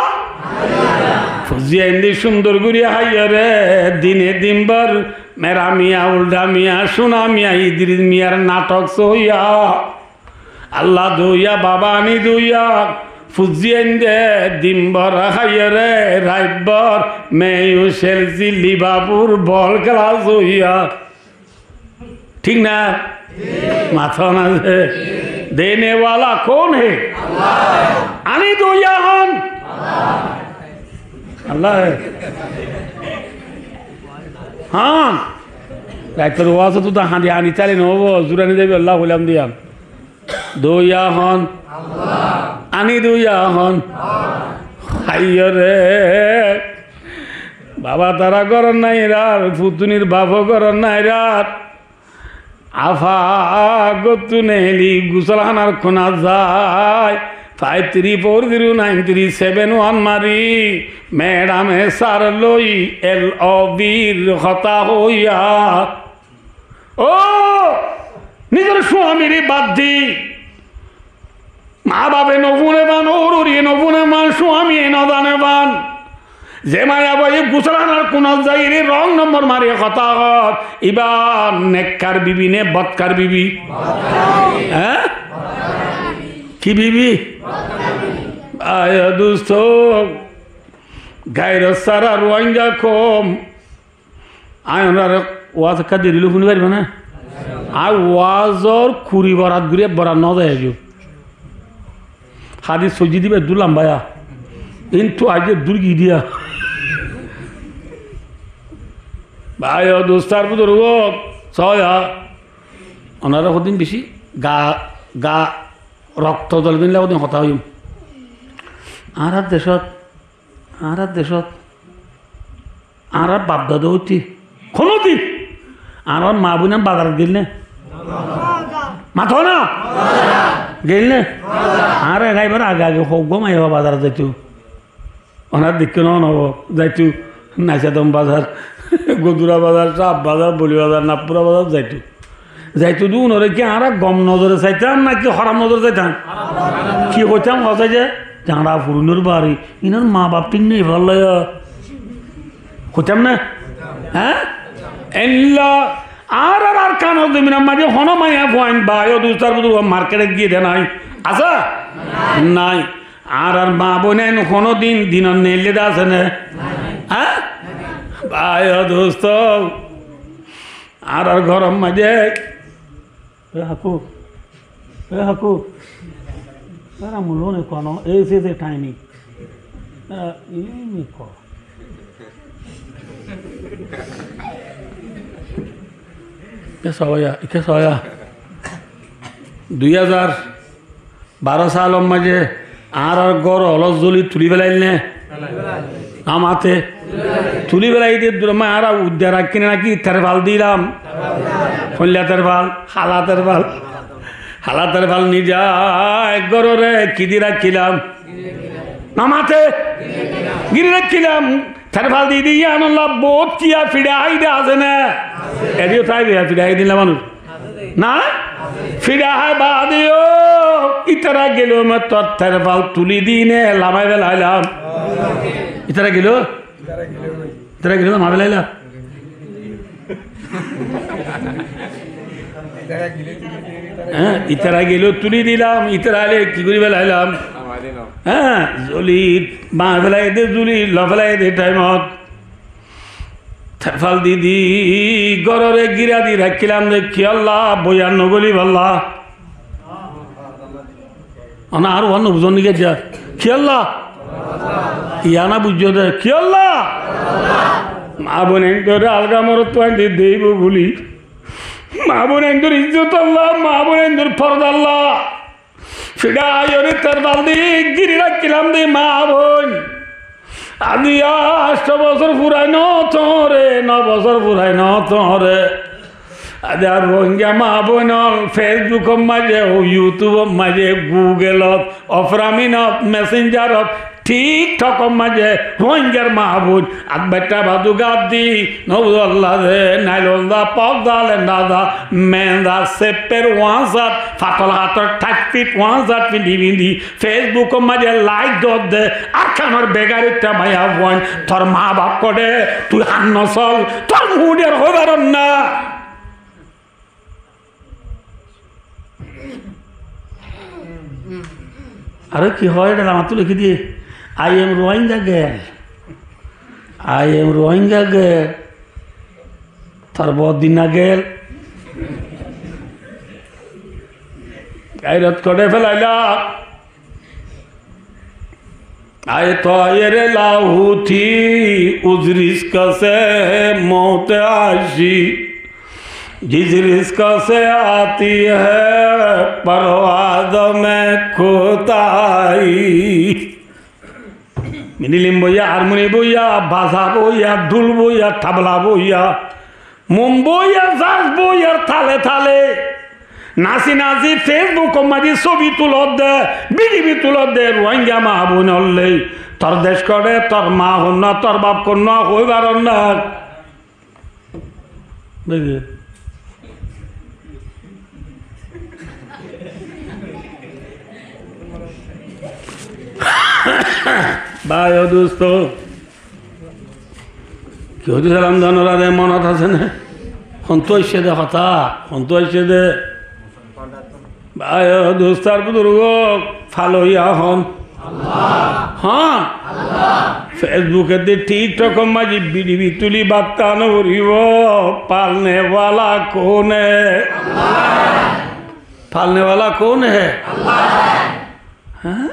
ফুজিয়েন্দি সুন্দর গুড়িয়া হাইয়া রে দিনে দিনভর মেরা মিয়া উল্টা মিয়া সোনা মিয়া ইদ্রিস মিয়ার নাটক সইয়া আল্লাহ দইয়া বাবা আনি দইয়া ফুজিয়েন্দে দিনভর হাইয়া রে রাইবর মেয়ু সেলসি লিবাপুর বল খেলা সইয়া ठीक ना माथा ना देने वाला कौन है आनी दो यान अल्लाह है हाँ राइटर हुआ तो तो हाँ ध्यान इताले नो वो जुरानी देवी अल्लाह गुलाम दिया दो यान आनी दो यान हाइयर बाबा तारा करन नहीं रात फुतुनिर बाबा करन नहीं रात आफा गोतु नेली गुसलखानार खोना जाय 53409371 मारी मैडम सार लई LOBर हता हइया ओ निजर स्वामीर बाद दी मा बाबे नबुने बान ओरुरी नबुने मान स्वामी नदाने बान যে মায়া বই গুসলানার কোন জায়গায় রং নম্বর মারিয়ে কথা এবার নেককার বিবি নে বদকার বিবি হ্যাঁ কি বিবি আয় দোস্ত গায়র সারা রোয়াঙ্গা কম আয় ওনার ওয়াজ কাদি দিলু শুনি পারবে না আর ওয়াজর কুড়ি বরাত ঘুরে বরাত ন যায় হাদিস সজি দিবে দুলাম ভাইয়া কিন্তু আজকে দুর্গি দিয়া ভাই দোস্তার বুজুর্গ ছয়া ওনারা কদিন বেশি গা গা রক্ত জল দিলে কদিন হতা হইম আর দেশত আর বাপ দাদা হইতি কোনো দিন আর মা বোন বাজার গেল নে মাথো না গেল নে আর এবার আগে আগে হোক গো মাই বাজার যাইতো ওনার দিকে নব যাইতো নাইসাদম বাজার গদুরা বাজার সাপ বাজার বলি বাজার নাগপুরা বাজার যাইতো যাইতো দু নরে কি আর গম নজরে চাইতাম নাকি হরাম নজরে চাইতাম কি কইতাম কথা যে জাঁড়া ফুরুনোর বাড়ি ইনার মা বাপ তিন নেই ভালো কইতাম না হ্যাঁ এল্লা আর আর আর কান জমিন মাঝে হন মাইয়া পয়েন্ট বা দুস্তার মার্কেটে গিয়ে দে নাই আচ্ছা নাই আর আর মা বোন কোনো দিন দিন নেলে আছে না হ্যাঁ ভাই দোস্ত আর আর গরম মাঝে হাকু হাকু তারা মূল্য নেই কোনো এই সে টাইনি Ike soya 2012 সাল মাঝে আর আর গড় অলস জলি তুলি বেলাইল নে আমাতে তুলি বেলাই দিয়ে আর উদ্যান রাখি নাকি তেরফাল দিলাম ফল্লা তেরফাল হালা তেরফাল নিজা এক গড়রে কি দি রাখিলাম নামাতে গিরি রাখিলাম তেরফাল দিয়ে দিয়ে আনলাম বোধ কিয়া ফিরে আইডে আছে না এদিও তাই ফিরে আই দিলাম মানুষ না ফিরে আয় বাদিও ইতারা গেল তোর তেরফাল তুলি দিনে লামাই বেলাইলাম ইতারা গেল লামা বেলাইলাম হ্যাঁ ইতারা গেল তুলি দিলাম ইতারা আলে কি করি বেলাইলাম হ্যাঁ জলি মা ফেলাই দে জুলি লফেলাই দে টাইমত থেরফাল দিদি গররে গিরা দি রাখিলাম যে কি আল্লাহ বইয়ার নগলি বল্লা না আর অন্য বুঝন নিকে যা কি আল্লাহ ইয়ানা বুঝছো দে কি আল্লাহ মা বোন করে আলগা মরত দেব বলি মা বোন ইজ্জত আল্লাহ মা বোন ফরদ আল্লাহ ফিডা আয়রে তেরফাল দি গিরি রাখিলাম দে মা বোন আজি 8 বছর ফুরাই ন তোরে 9 বছর ফুরাই ন তোরে আজ আর রোহিঙ্গা মা বোন ফেসবুক মাঝে ইউটিউব মাঝে গুগলত অফরামিনত মেসেঞ্জারত টিকটক মাঝে রোহিঙ্গার মা বোন আর বেটা বাদু গাদ দি নবুল্লাহ দে নাইলন্দা পগদা লেন্দাদা মেন্দা সেপের ওয়াজাত ফাটল হাতর 30 ফিট ওয়াজাত বিন্ধি ফেসবুক মাঝে লাইক দত দে আর কামর বেগারিটা মায়া বোন তোর মা বাপ করে তুই হান্ন চল তোর মুডের হবার না আরে কি হয় এটা আমার তো লিখে দিয়ে I am Rohingya girl তার বহুদিন না গেল গাইরত করে ফেলাইলা আয় তো এরে লাহুথি উজরিস কাছে মৌতে আসি जिस रिस्क से आती है परवाद में खोताई मिनिलिम बोया हारमोनी बोया बाजा बोया ढोल बोया तबला बोया मुम बोया जाज बोया थाले थाले नासी नासी फेसबुक माजी ছবি তুলত দে বিডিবি তুলত দে রোহিঙ্গা মা বোন হলে তোর দেশ করে তোর মা হন না তোর বাপ কোন না হইবার না দেখে ভাই ও দোস্ত কি হতে সালাম ধনরাধে মনত আছে না সন্তোষে দে কথা সন্তোষে দে ভাই ও দোস্তার বুজুর্গ ফালইয়া হন হ্যাঁ ফেসবুকে দিয়ে টিকটক মাঝি বিডিবি তুলি বার্তা নরিব পালনেওয়ালা কোন পালনেওয়ালা কোন হ্যাঁ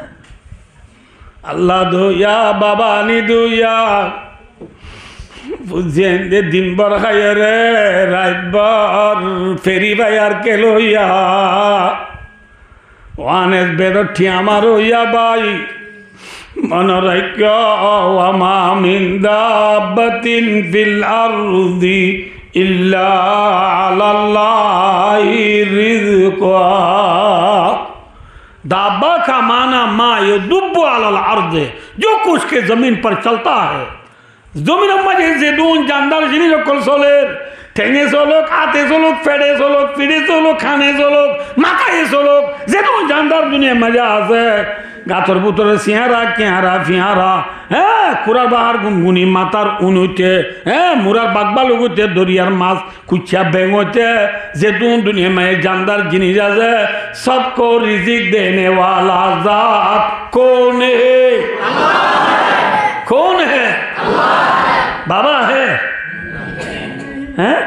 अल्लाह दो या बाबा नी दो या बुझें दे दिन भर खाए रे रात भर फेरी बाजार के लो या वानेस बेदठिया मारो या बाई मन रख्यो वमा मिन दाब्बतिन फिल अर्दी इल्ला अल्लाहि रिज़्क़ुहा दाबा का माना मा ये दुब्बो अलल अर्द जो कुछ के जमीन पर चलता है জমিনের মাঝে যে দুন জানদার জিনিস সকল চলের ঠেঙে চলক হাতে চলক পেড়ে চলক পিড়ে চলক খানে চলক মাথায় চলক যে দুন জানদার দুনিয়ার মাঝে আছে গাছর ভিতরে চেহারা কেহারা ফিহারা হ্যাঁ কুড়ার বাহার গুনগুনি মাথার উনুতে হ্যাঁ মুরার বাগবা লগুতে দরিয়ার মাছ কুচ্ছা বেঙতে যে দুনিয়া মায়ের জানদার জিনিস আছে সবকো রিজিক দেনে ওয়ালা জাত कौन है कौन है बाबा है हैं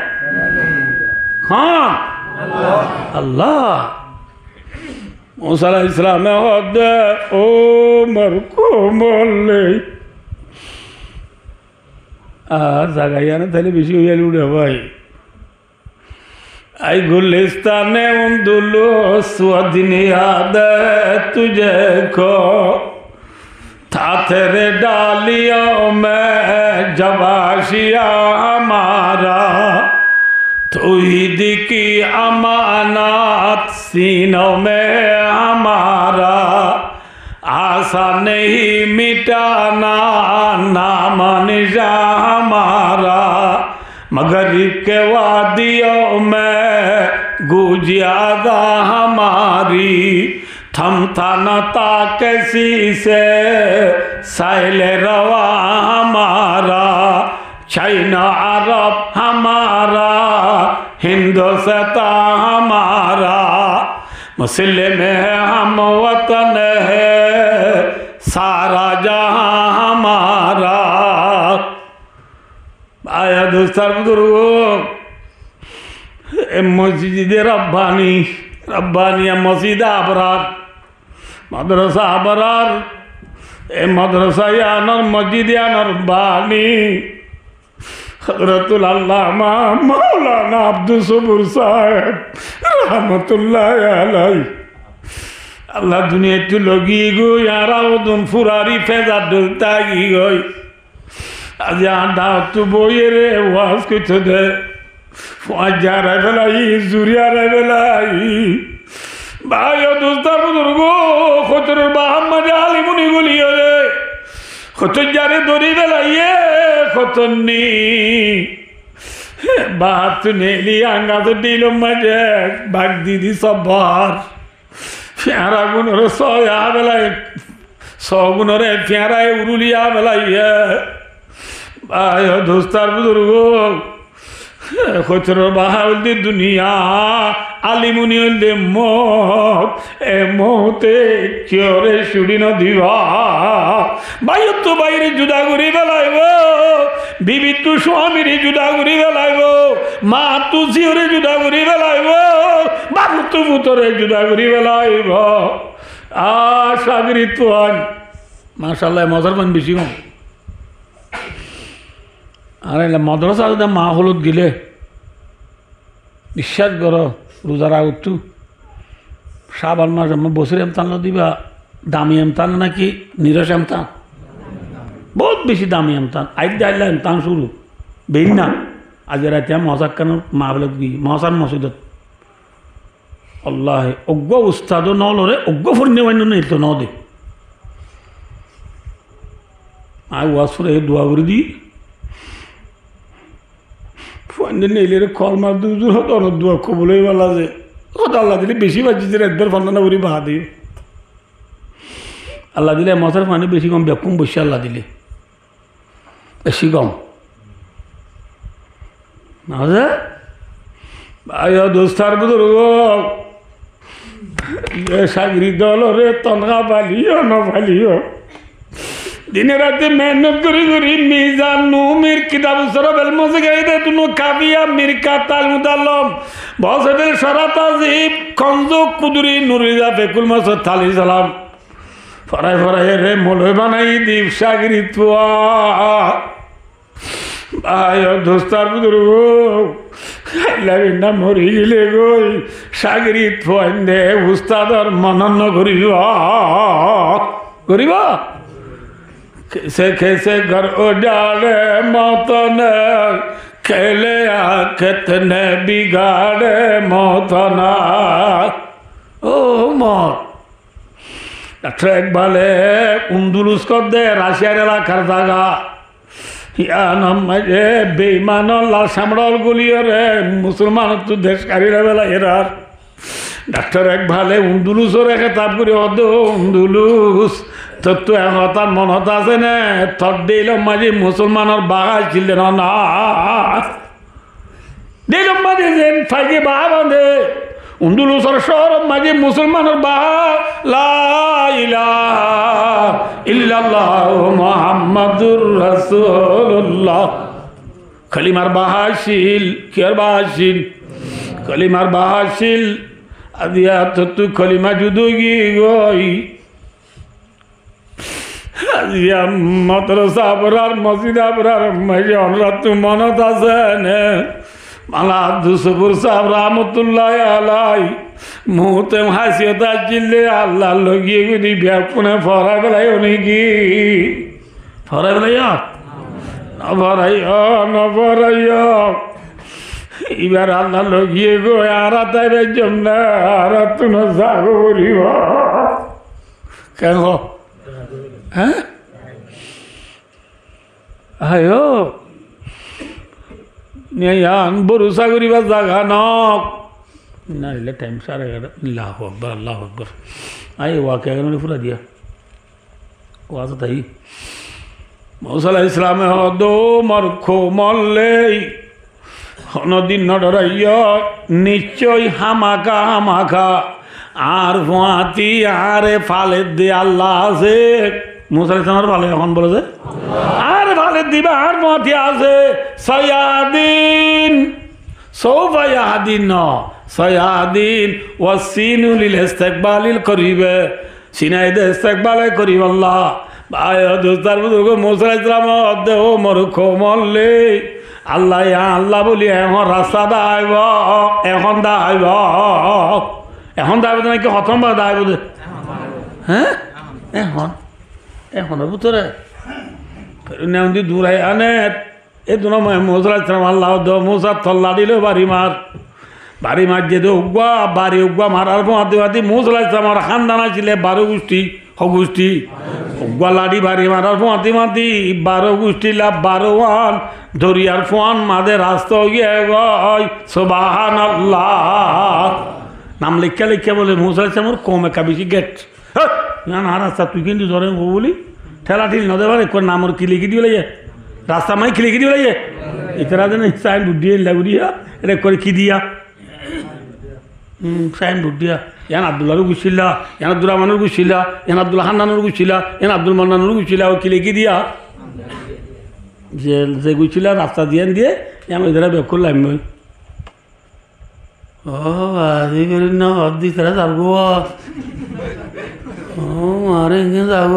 हाँ अल्लाह मूसा अलैहिस्सलाम ने ओ मरको मोल्ले जागाया ना तेरे बिशी हुई लूढ़े भाई आई गुलिस्ताने उन्दुलो स्वादिन याद तुझे को था तेरे डालियों में जबाशिया हमारा तौहीद की अमानत सीनों में हमारा आशा नहीं मिटाना नाम निशा हमारा मगरिब के वादियों में गुजियादा हमारी थमता न था किसी से साइल रवा हमारा चाइना अरब हमारा हिंदुस्तान हमारा मुस्लिम है हम वतन है सारा जहां हमारा आया दोस्तार बुजुर्गो मस्जिद रब्बानी रब्बानिया मस्जिद आबरार मदरसा आबरार ए मदरसा यानर मस्जिद यानर बानी हजरतुल अल्लामा मौलाना अब्दुल सबूर साहब रहमतुल्लाह अलैहि अल्लाह दुनिया तो लगी गो यारा उदम फुरारी फैजा डलता की गई आज यहाँ दाव तो बोये रे वास कुछ दे फौजा रह बेलाई जुरिया रह बेलाई भाइयों दोस्तों बुजुर्गों खुतर बाहर मजाली मुनी गुली हो रे खुतर जारे दोरी बेलाइए खुतरनी बात ने लिया अंगा तो डीलो मजे भाग दीदी सब बाहर प्यारा गुनों सोया बेलाई सौ गुनों रे प्यारा उरुलिया बेलाइए आयो दोस्तार बुजुर्गों खुचर बाहर दुनिया आलिमुनि दे मौत ए मौते क्योरे शुड़ी न दीवा भाई तो बाहर जुदा गुरी बेलाइबो बीबी तू स्वामी रे जुदा गुरी बेलाइबो माँ तू जियोरे जुदा गुरी बेलाइबो बाबू तू पुतरे जुदा गुरी बेलाइबो आ सागरी तुआन माशाल्लाह मज़र बन बिशी हूँ अरे मद्रसा माँ हलुद गिले विश्वास करो रोजार आगतु शाबान मास बसर एमतान दिबा दामी एमतान ना कि निरस एमतान बहुत बेसि दामी एमतान आज दिला एमतान शुरू बेन ना आज रात मजाक कान माहबलत गई मसार मसजिद अल्लाह अज्ञ उस्ताद न लरे अज्ञ फरने वाइन नहीं तो न दे आय वासुर दुआ कर दी फंडे नहीं ले कल मार दूर और दुआ कबूल वाला से अल्लाह दिले बेसि बाजी एक बार फंडा उड़ी बहा दी अल्लाह दिले मसार फानी बेसि कम बेकुम बस अल्लाह दिले बेसि कम आया दोस्तार बुजुर्ग सागरी दल रे तनखा पालियो न पालियो दिन रात मेहनत करी मीजान मीर किताब सरबल मसगाइदे तुनो काबिया मीर का ताल मुदल्लम बसदे शराता जीब कंजो कुदरी नुरिजा बेकुल मस थाली सलाम फराय फराय रे मोले बनाई दीप सागरी तुआ आयो दोस्तार बुजुर्ग लविना मरी गिले गई सागरी तुआंदे उस्तादर मनन करिबा कैसे घर उजाड़े मौत ने खेले आखत ने बिगाड़े मौत ना ओ मौत ट्रैक वाले उन्दुलुस को दे राशिया रेला कर दागा রে বেইমান লাল সামড়াল গুলিয়ে রে মুসলমান তো দেশকারীরা বেলা এরার ডাক্তার এক ভালে উন্দুলুসও রেখে তাপ করে অদ উন্দুলুস তোর তো তার মনত আছে না থর দিল মাঝে মুসলমানের বাঘা ছিলেন না দিল মাঝে যেন ফাইকে বাঘা বাঁধে উন্দুলুসর শহর মাঝে মুসলমানের বাঘা লা ইলাহা ইল্লাল্লাহ মুহাম্মাদুর রাসূলুল্লাহ কলিমার বাহাশিল কের বাহাশিল কলিমার বাহাশিল আদিয়া তো কলিমা জুদুগি গই আজিয়া মাদ্রাসা পড়ার মসজিদ পড়ার মাঝে আমরা তো মনত আছে না মালা দুসপুর সাহেব রহমতুল্লাহ আলাই মুহূর্তে হাসিয়তা চিল্লে আল্লাহ লগিয়ে গুলি ব্যাপুনে ফরা বেলাই নাকি ফরা বেলাইয়া নভরাইয়া এবার আল্লাহ লগিয়ে গো আর তাই জন্য আর তুমি যাগো বলিব কেন হ্যাঁ আয়ো নিয়ান ভরসা করিবার জাগা নক না এলে time Sara Allah Akbar Allah Akbar I ওয়াকে পুরা দিয়া ও আছে তাই মৌসাল্লাহ ইসলামে হদো মরখো মল্লে নদী নডরাইয়া নিশ্চয় হামাকা হামাকা আর ফাঁতি আরে ফালে দে আল্লাহ আছে মুসাল্লাহ ইসলামের ফালে এখন বলে যে আর ফালে দিবা আর ফাঁতি আছে সয়াদিন সৌফায়াদিন ন সয়াদিন ওয়াসিনুল ইস্তেকবালিল করিবে সিনাইদে ইস্তেকবালে করিব আল্লাহ ভাই দোস্তার বুজুর্গ মুসাল্লাহ ইসলাম দেহ মরুখ মল্লে আল্লাহ আল্লাহ বলি এখন রাস্তা দাইব এখন দাইব এখন দাইব নাকি প্রথমবার দাইব হ্যাঁ এখন এখনের ভিতরে নেমদি দূরাই আনে এই দু মুসাল্লাহ ইসলাম আল্লাহ মুসার থল্লা দিল বাড়ি মার যেতে উগুয়া বাড়ি উগুয়া মারার পথে মুসাল্লাহ ইসলাম খানদানা ছিল 12 গোষ্ঠী গোষ্ঠী উগুয়া লাড়ি বাড়ি মারার পথে 12 গোষ্ঠী লাভ 12 দরিয়ার ফোয়ান মাঝে রাস্তা গিয়ে গয় সুবহানাল্লাহ নাম লিখা বলে মুসাল্লাহ ইসলামের কমে কাবিছি গেট না রাস্তা তুই কিন্তু ধরে বলি ঠেলা ঠিল নদে পারে নামর কি লিখি দিয়ে লাগে রাস্তা মাই কি লিখি দিয়ে লাগে ইতারা যেন সাইন বুদ্ধি লাগুড়িয়া এটা করে কি দিয়া সাইন বুদ্ধিয়া ইয়ান আব্দুল্লাহর গুছিলা ইয়ান আব্দুল রহমানের গুছিলা ইয়ান আব্দুল হান্নানোর গুছিলা ইয়ান আব্দুল মান্নানোর গুছিলা ও কি লিখি দিয়া যে গুছিলা রাস্তা দিয়ে আমি এদারা বেক করলাম মই ও আজি করি না অর্ধি তারা যাব ও মারে এখানে যাব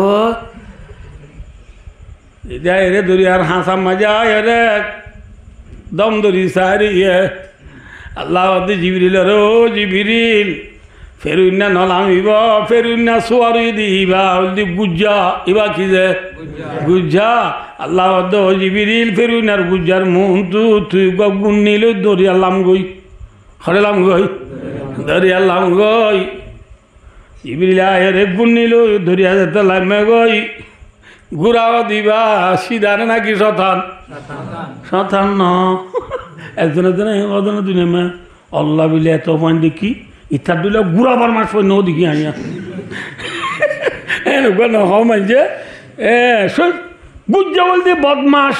এটা এরে দরিয়ার হাসা মজা এরে দম দরি সারি আল্লাহ জিবরিল রো জিবরিল ফেরুন্না নলামিব ফেরুন্না সোয়ারি দিবা গুজ্জা ইবা কি যে গুজ্জা আল্লাহ জিবরিল ফেরুন্নার গুজ্জার মন তুই গুণ নিল দরিয়ালাম গই হরেলাম গই দরিয়ালাম গই জিবরিল আরে গুণ নিল দরিয়া যেতে লামে গই ঘুরাও দিবা সিধারে নাকি শতান ন একজনের দুনিয়া আল্লাহ বিলে এত পয়েন্ট দেখি ইত্যাদ দিলে ঘুরাবার মাস ন দেখি আনিয়া এনেকুৱা নহয় মানে গুজ্জা বলতে বদমাস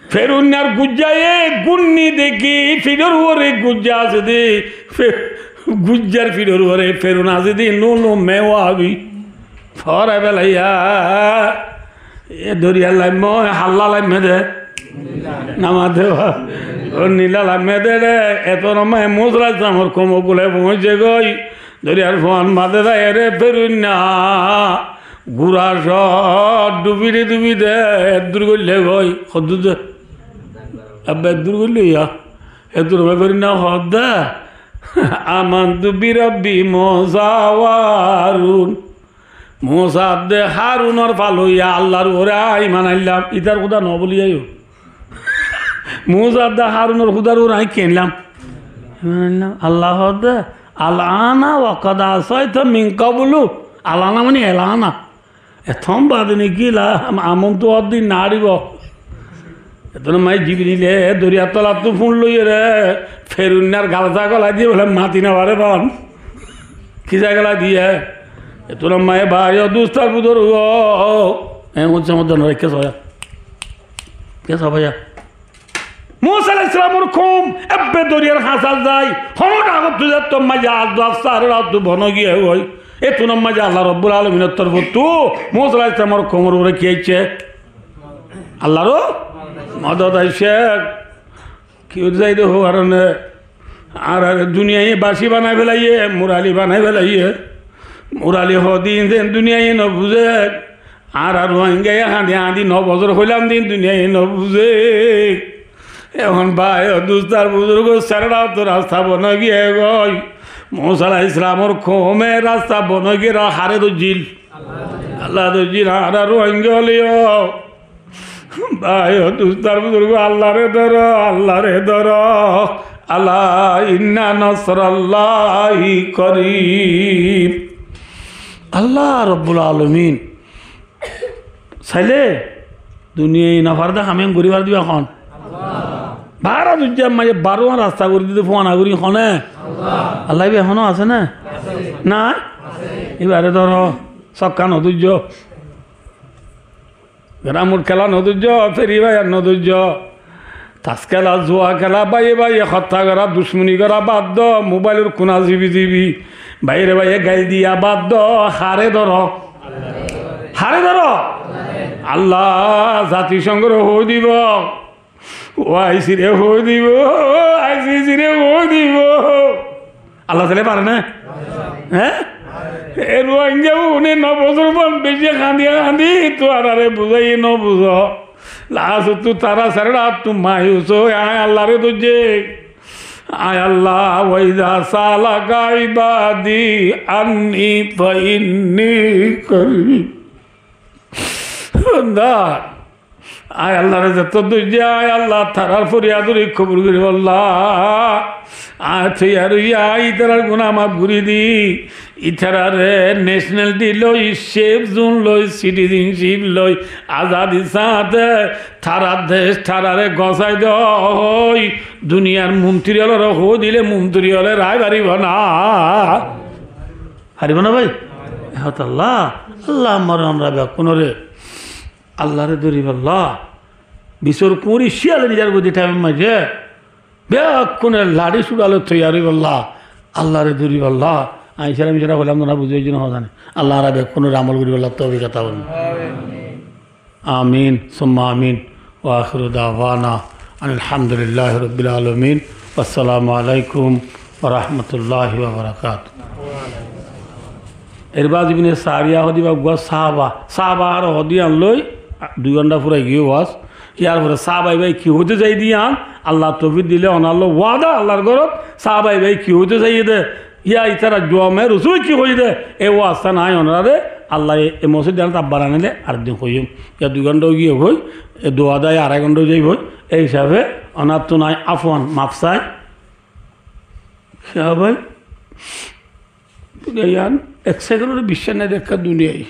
ফেরুন্নার গুজ্জায়ে গুন্নি দেখি ফিডর ওরে গুজ্জা আছে দে গুজ্জার ফিডর ওরে ফেরুন আছে দে নো মেওয়া হবি ফরা বেলাইয়া এ দরিয়া লাইম হাল্লা লাইমে দে নামা দেওয়া ও নীলা লাইমে দে রে এত রমায় মুসরাজ আমার কমকুলে পৌঁছে গই দরিয়ার ফোন বাদে দেয় রে ফেরুন না ঘুরা সব ডুবি দে এদুর করলে গই সদু দে এদুর করলে ইয়া এদুর ফেরুন না হদ দে আমান্তু বিরব্বি মোসাওয়ারুন মোসাদ দে হারুনর ফালইয়া আল্লাহর ওরে ইমান আনলাম ইতার খুদা ন বলিয়াই মোসাদ দে হারুনর খুদার ওর আই কিনলাম আল্লাহ দে আলানা ওয়াকাদা সয়তো মিন কাবলু আলানা মানে এলানা এথম বাদিনী গিলা আমন তো অদিন নাড়িব এতন মাই জিবিলে দরিয়া তলা তো ফোন লই রে ফেরুনার গালচা গলা দিয়ে বলে মাতি না বারে বান খিজা গলা দিয়ে এতন মায়ে ভাই দুস্তার বুধর হচ্ছে মধ্যে রেখে সয়া কে সবাইয়া মুসা আলাইহিস সালামের কম এব্বে দরিয়ার হাসাল যায় হনট আগত তুই তো মাঝে আজ দস্তার রাত বন গিয়ে হই এতন মাঝে আল্লাহ রব্বুল আলামিনের তরফ তো মুসা আলাইহিস সালামের কোমর উপরে কি হইছে আল্লাহরও মদত আইছে কি যাই দে কারণে আর দুনিয়ায় বাসি বানাই ফেলাইয়ে মুরালি বানাই ফেলাইয়ে মুরালি হদিন যেন দুনিয়ায় ন বুঝে আর রোহিঙ্গা হাঁদি হাঁদি 9 বছর হইলাম দিন দুনিয়ায় ন বুঝে এখন ভাই দুস্তার বুজুর্গ সারা তো রাস্তা বন গিয়ে গই মুসা আলাইহিস সালামের কমে রাস্তা বন গিয়ে হারে তো জিল আল্লাহ তো জিল আর রোহিঙ্গা লিও ভাই দুস্তার বুজুর্গ আল্লাহরে ধর আল্লাহ ইন্না নাসরাল্লাহি করিব আল্লাহ রব্বুল আলামিন চাইলে দুনিয়ায় নাফার দা আমি গরিবার দিবা এখন ভাড়া দুজাম মাঝে 12 রাস্তা করে দিতে ফোন আগরি হনে আল্লাহ এখনো আছে না না এবারে ধরো সক্কা নদুর্য গ্রামুর খেলা নদুর্য ফেরি ভাইয়ার নদুর্য তাস খেলা জোয়া খেলা বাইয়ে হত্যা করা দুশ্মনী করা বাদ দ মোবাইলের কোনা জিবি বাইরে বাইয়ে গাই দিয়া বাদ দ হারে ধর আল্লাহ জাতিসংঘর হয়ে দিব ওআইসি রে হয়ে দিব আইসিসি রে হয়ে দিব আল্লাহ তাহলে পারে না হ্যাঁ রোহিঙ্গা উনি 9 বছর পর বেশি কান্দি তো আরে বুঝাই ন বুঝ লাস্ট তু তারা সারা তু মায়ুস আয় আল্লাহ রে তুঝে আয় আল্লাহ ওয়াইদা সালাকা ইবাদি আন্নি ফাইন্নি করি আয় আল্লাহ রে যত দুজে আয় আল্লাহ তারার ফরিয়াদুরি খবর করি আল্লাহ আচ্ছা আর ইতারার গুণা মাফ ঘুরি দি ইতারারে ন্যাশনালিটি লই সেফ জোন লই সিটিজেনশিপ লই আজাদি সাথে থারার দেশ থারারে গসাই দই দুনিয়ার মন্ত্রী হলের হো দিলে মন্ত্রী হলে রায় পারিব না ভাই হত আল্লাহ আল্লাহ মরণ রাবে কোনরে আল্লাহ রে দরিব আল্লাহ বিশ্বর কুঁড়ি শিয়ালে নিজের গদি টাইম মাঝে বেক্ষণের লাড়ি সুড়ালো তৈরি আল্লাহ আল্লাহ রে দরিব আল্লাহ আইসারা মিসারা বললাম না বুঝে জন্য জানে আল্লাহ রা বেক্ষণের আমল করি আল্লাহ তো অভিজ্ঞতা বলুন আমিন সুম্মা আমিন ওয়া আখিরু দাওয়ানা আলহামদুলিল্লাহ রাব্বিল আলামিন আসসালামু আলাইকুম ওয়া রাহমাতুল্লাহি ওয়া বারাকাতুহু এরবাজ ইবনে সারিয়া হদিবা গুয়া সাহাবা আর হদিয়ান লই 2 ঘন্টা ফুরাই গিয়ে ওয়াজ ইয়ার পরে সাহাবাই ভাই কি হতে যাই দিয়ান আল্লাহ তৌফিক দিলে অনাল্লাহ ওয়াদা আল্লাহর ঘরত সাহাবাই ভাই কি হতে যাই দে ইয়া ইতারা জমে রসুল কি হই দে এ ওয়াজটা নাই অনারে আল্লাহ এ মসজিদ জানাত আব্বার আনিলে আরেকদিন হইম ইয়া 2 ঘন্টাও গিয়ে হই এ দোয়া দেয় 2.5 ঘন্টাও যাই হই এই হিসাবে অনার তো নাই আফওয়ান মাফ চাই সাহাবাই ইয়ান 1 সেকেন্ডের বিশ্বাস নেই দেখা দুনিয়ায়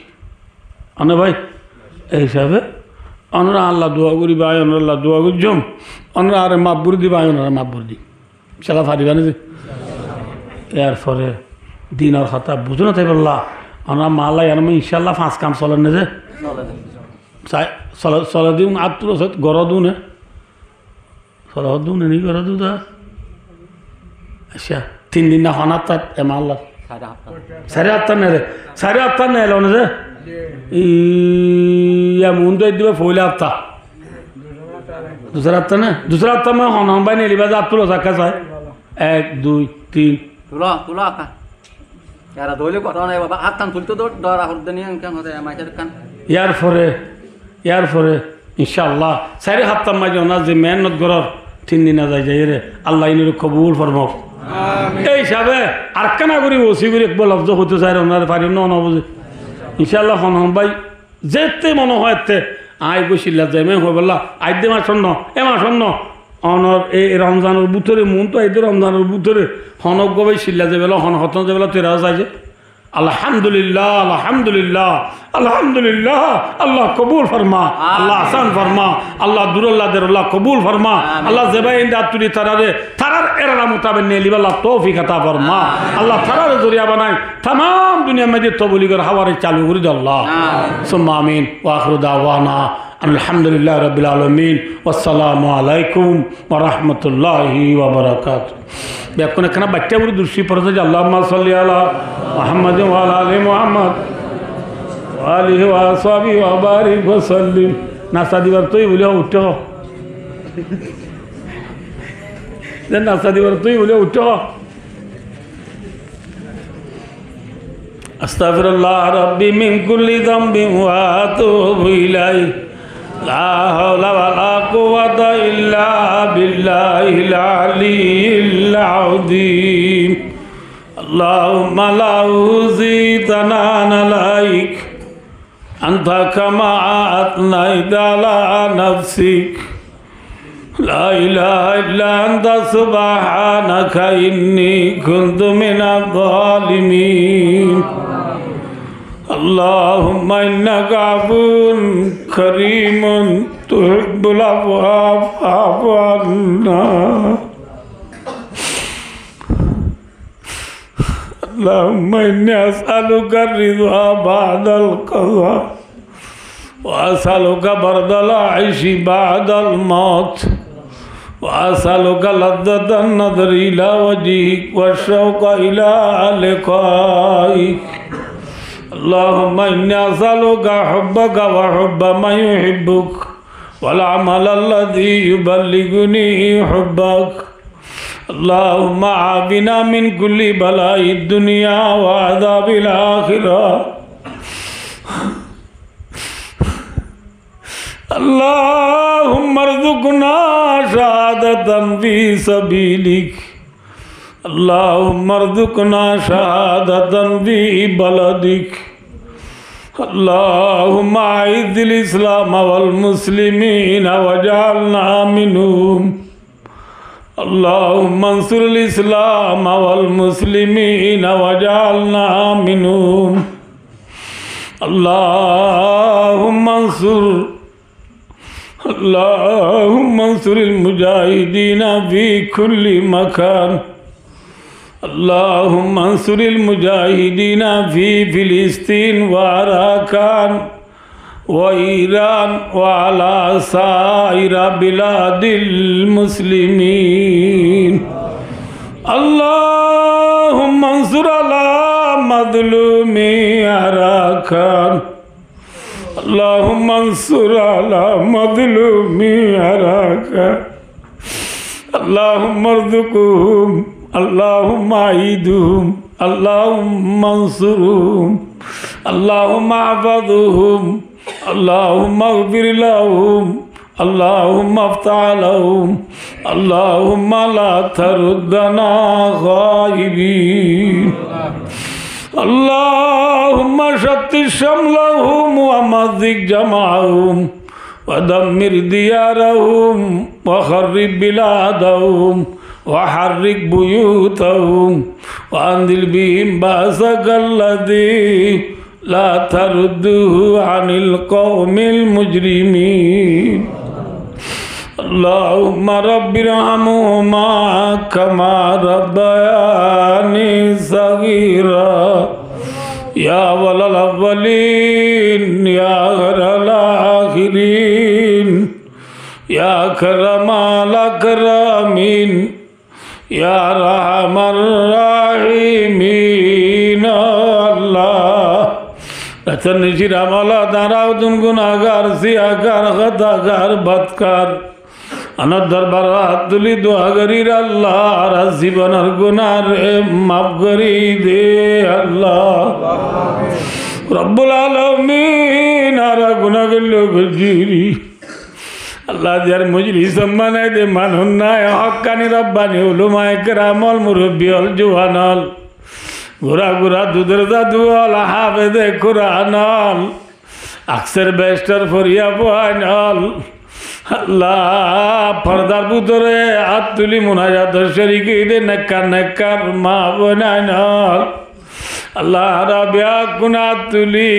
আনে ভাই এই হিসাবে অনরা আল্লাহ দোয়া করি ভাই অনরা আল্লাহ দোয়া করি জম অনরা আরে মাপবুরি দি ভাই অনরা মাপবুরি দি সেটা ফারিবা না যে এর পরে দিনের কথা বুঝো না তাই বললা অনরা মাল্লা এর ইনশাল্লাহ 5 কাম চলেন না যে চলে দিন আত্মর গড় দিও না চলে দিও না নি গড় দিও তা আচ্ছা 3 দিন না হনাত এমা আল্লাহ 7.5 নেই 7.5 নেই এলো না যে ইয়া মুন্ডু দিবে ফইলা আত্তা दूसरा हफ्ता ना दूसरा हफ्ता में हम भाई नहीं लिबाज आप तुलो साका साय 1 2 3 तुला का यार दोले को ना बाबा हाथ कान तुलते तो डरा हर दिन क्या होता है माइचर कान यार फरे इंशाल्लाह सारे हफ्ता में जो ना जे मेहनत गरर 3 दिन आ जाए रे अल्लाह इन्हें कबूल फरमाओ आमीन ए हिसाबे আরকানা করি ওসি করে এক লফজ হতে চাই ওনার পারি না না বুঝে ইনশাআল্লাহ हम भाई যেতে মনে হয়তে আই বসিলা যাই মে হয় বললা আই দে মাস ন এ মাস ন অনর এই রমজানের ভিতরে মন তো এই রমজানের ভিতরে হনক গবে শিল্লা যে বেলা হন হতন যে বেলা তেরা যায় अल्हम्दुलिल्लाह अल्हम्दुलिल्लाह अल्हम्दुलिल्लाह। अल्लाह कबूल फरमा, अल्लाह आसान फरमा, अल्लाह दुरल्लाह दरल्लाह कबूल फरमा, अल्लाह ज़बाइन दातुली तरारे तरार एरा मुताबिक ने लिबा अल्लाह तौफीक अता फरमा, अल्लाह तरार ज़रिया बनाए तमाम दुनिया में जितो बोली कर हवारे चालू कर दे अल्लाह। सुम्मा आमीन व आखिरु दावाना अल्हम्दुलिल्लाह रब्बिल आलमीन वस्सलामु अलैकुम व रहमतुल्लाहि व बरकातुहू। बेकुन कना बच्चे बुरी दुरुशी पढ़ते जा अल्लाहुम्मा सल्ली अला मुहम्मद व अला आलि मुहम्मद व आलिहि व अस्हाबिहि व बारिक व सल्लिम। नास्ता दिवर तो ही बोले उठो, नास्ता दिवर तो ही बोले उठो। अस्तगफिरुल्लाह रब्बी मिन कुल्ली ज़ंबिन व अतूबु इलैहि ला हौला वला कुव्वता इल्ला बिल्लाहिल अलिय्यिल अज़ीम। अल्लाहुम्मा ला उज़ी तनान अलैक अंता कमा अत्नैता अला नफ्सिक ला इलाहा इल्ला अंता सुब्हानका इन्नी कुन्तु मिनज़ ज़ालिमीन। अल्लाहुम्मा इन्नका अफ़्वुन करीमुन तुहिब्बुल अफ़्वा फ़अफ़ु अन्ना। अल्लाहुम्मा इन्नी अस्अलुका रिज़ा बअदल क़ज़ा व अस्अलुका बरदल आइशी बअदल मौत व अस्अलुका लज़्ज़तन नज़रि इला वजहिक व शौक़ा इला लिक़ाइक। अल्लाहुम्मा इन्नी अस्अलुका हुब्बका व हुब्ब मन युहिब्बुक वल अमल अल्लज़ी युबल्लिगुनी हुब्बक। अल्लाहुम्मा आफ़िना मिन कुल्ली बलाइद दुनिया व अज़ाबिल आखिरह। अल्लाहुम्मा अर्ज़ुक़ना शहादतन फ़ी सबीलिक। अल्लाहुम्मा अर्ज़ुक़ना शहादतन फ़ी बलदिक। अल्लाहुम्मा अइज़्ज़िल इस्लाम वल मुस्लिमीन वजअलना मिनहुम। अल्लाहुम्मा अंसुरिल इस्लाम वल मुस्लिमीन वजअलना मिनहुम। अल्लाहुम्मा अंसुरिल मुजाहिदीन फ़ी कुल्ली मकान। अल्लाहुम्मा अंसुरिल मुजाहिदीन फ़ी फ़िलिस्तीन व अराकान व ईरान व अला साइर बिलादिल मुस्लिमीन। अल्लाहुम्मा अंसुर अला मज़लूमी अराकान। अल्लाहुम्मा अंसुर अला मज़लूमी अराकान। अल्लाहुम्मा अर्ज़ुक़हुम अल्लाहुम्मा अईदुहुम अल्लाहुम्मा अंसुरहुम अल्लाहुम्मा अहफ़ज़हुम अल्लाहुम्मा अग़फ़िर लहुम अल्लाहुम्मा अफ़्तह लहुम अल्लाहुम्मा ला तरुद्दना ग़ाइबीन। अल्लाहुम्मा शत्तित शमलहुम व मज़्ज़िक़ जमअहुम व दम्मिर दियारहुम व ख़र्रिब बिलादहुम वहर्रिक बुयूतहुम वअंज़िल बिहिम बअसकल्लज़ी ला तरुद्दुहु अनिल क़ौमिल मुजरिमीन। अल्लाहुम्मा रब्बिरहमुहुमा कमा रब्बयानी सगीरा। या वलल अव्वलीन या गैरल आखिरीन या करमाल अकरमीन या रहमर राहिमीन। अल्लाह रचन निशिरा मौला दाराउदुन गुनाहगार सियाकार खताकार बदकार अनद दरबार तुली दुआ करीर अल्लाह जीवनर गुनाह रे माफ करी दे अल्लाह रब्बुल आलमीन आरा गुनाह गल्लो गजीरी अल्लाह जार मुजरी सम्मान दे मानुन्नाय हक्कानी रब्बानी उलुमाए करामल मुरब्बियल जुवानल गुरा गुरा दुदर दादुअल हाफिज़े कुरानल अक्सर बेस्टर फरिया पानल अल्लाह पर्दार बुतरे हाथ तुली मुनाजात शरीकी दे नक्कार नक्कार मा बनानल আল্লাহ রাবিয়া গুনা তুলি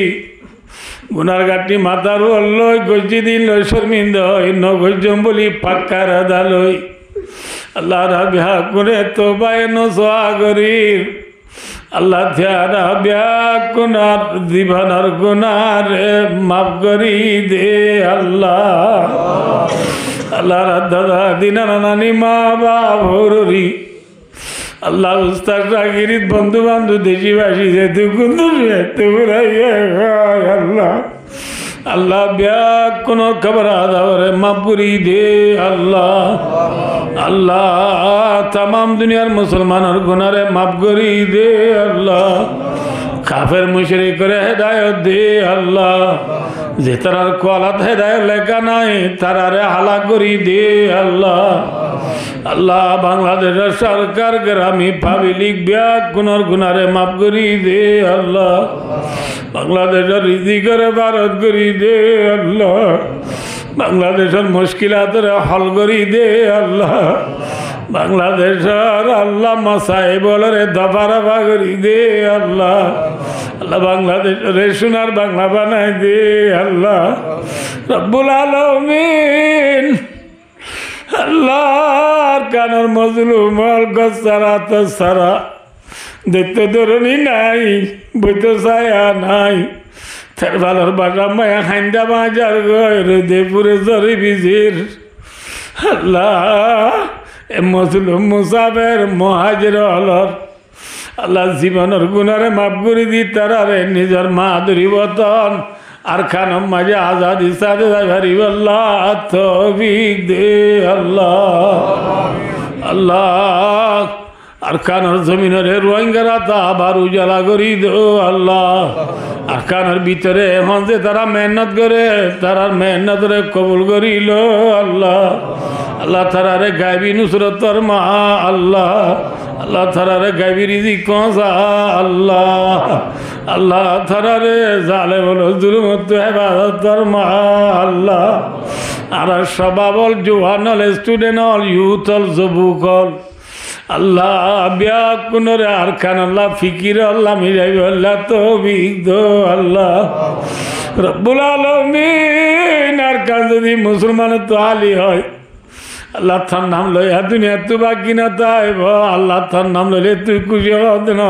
গুনার গাটি মাথার লই গজি দিন লই শর্মিন্দ নগজম বলি পাক্কার দালই আল্লাহ রাবিয়া করে তো বাইন সাগরির আল্লাহ থিয়ারা বিয়া গুনার জীবনের গুনার মাফ করি দে আল্লাহ আল্লাহ দাদা দিনা নানি মা বাবরি আল্লাহ উস্তাদ রাগিরিত বন্ধু বান্ধব দেশিবাসী যেহেতু কুন্দু আল্লাহ আল্লাহ বিয়া কোন খবর আদারে মাফ করি দে আল্লাহ আল্লাহ तमाम দুনিয়ার মুসলমানের গুনারে মাফ করি দে আল্লাহ কাফের মুশরিক করে হেদায়েত দে আল্লাহ যে তারার কোয়ালাত হেদায়েত লেখা নাই তারারে হালাক করি দে আল্লাহ আল্লাহ বাংলাদেশের সরকার গ্রামী পাবলিক বিয়া গুনার গুনারে মাফ করি দে আল্লাহ বাংলাদেশের রিজিকের ভারত করি দে আল্লাহ বাংলাদেশের মুশকিলাতের হল করি দে আল্লাহ বাংলাদেশের আল্লাহ মাসাই বলরে দফা রফা করি দে আল্লাহ আল্লাহ বাংলাদেশের সোনার বাংলা বানাই দে আল্লাহ রব্বুল আলামিন আল্লাহর কানর মজলুম গছ সারা তো সারা দেখতে ধরনি নাই বইতে ছায়া নাই তার ভালোর বাসা মায়া খাইন্দা বাজার দেপুরে জরি বিজির আল্লাহ এ মজলুম মুসাফের মহাজির হলর আল্লাহ জীবনের গুণারে মাফ করে দি তারারে নিজের মাধুরী বতন আর খানম মাঝে আজাদি সাথে ভারি আল্লাহ তৌফিক দে আল্লাহ আল্লাহ আর কানার জমিনের রোহিঙ্গারা তা আবার উজালা করি দো আল্লাহ আর কানার ভিতরে এখন যে তারা মেহনত করে তারার মেহনতরে কবুল করিল আল্লাহ আল্লাহ তারারে গাইবি নুসরতর মা আল্লাহ আল্লাহ তারারে গাইবি রিজিক পৌঁছা আল্লাহ আল্লাহ তারারে জালে বলো জুলুমত হেফাজতর মা আল্লাহ আর সবাবল জোয়ান হল স্টুডেন্ট হল ইউথ হল যুবক হল আল্লাহ বিয়া কুনরে আর খান আল্লাহ ফিকির আল্লাহ মিরাই আল্লাহ তৌফিক দো আল্লাহ রব্বুল আলামিন আর কান যদি মুসলমানের তো আলি হয় আল্লাহ তার নাম লইয়া দুনিয়া তো বাকি না তাইব আল্লাহ তার নাম লইলে তুই খুশি হতে না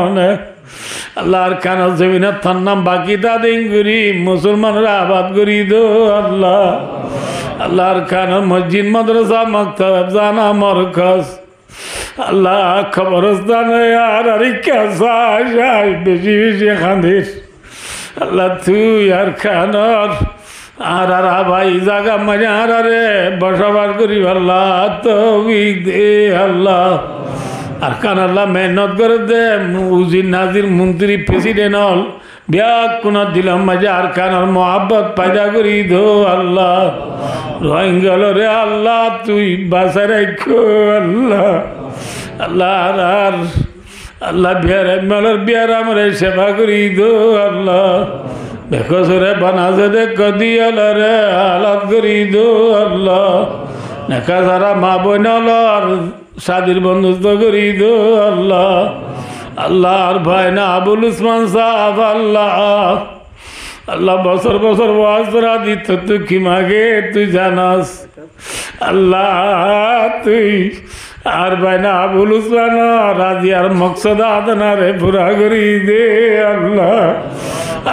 আল্লাহ আর কান জমিনে তার নাম বাকি তা দিন করি মুসলমানরা আবাদ করি দো আল্লাহ আল্লাহ আর কান মসজিদ মাদ্রাসা মাকতাব জানা মরকজ আল্লাহ খবরস্থান আর বেশি বেশি খান্দিস আল্লাহ তুই আর খানর আর ভাই জাগা মানে আর বসবাস করি আল্লাহ তৌফিক দে আল্লাহ আর কান আল্লাহ মেহনত করে দে উজির নাজির মন্ত্রী প্রেসিডেন্ট হল বিয়া কোন দিলাম মাঝে আর কানার মোহাব্বত পায়দা করি দো আল্লাহ রোহিঙ্গল রে আল্লাহ তুই বাসা রাখো আল্লাহ আল্লাহ আর আল্লাহ বিহার বিহার আমরা সেবা করি দো আল্লাহ দেখো সরে বানাজে দেখো দিয়াল রে আলাদ করি দো আল্লাহ দেখা সারা মা বোন আর সাদির বন্ধুত্ব করি দো আল্লাহ আল্লাহ আর ভাই না আবুল উসমান সাহেব আল্লাহ আল্লাহ বছর বছর ওয়াজ করা দিত তুই কি মাগে তুই জানাস আল্লাহ তুই আর ভাই না আবুল উসমান রাজি আর মকসদ আদনা রে পুরা করি দে আল্লাহ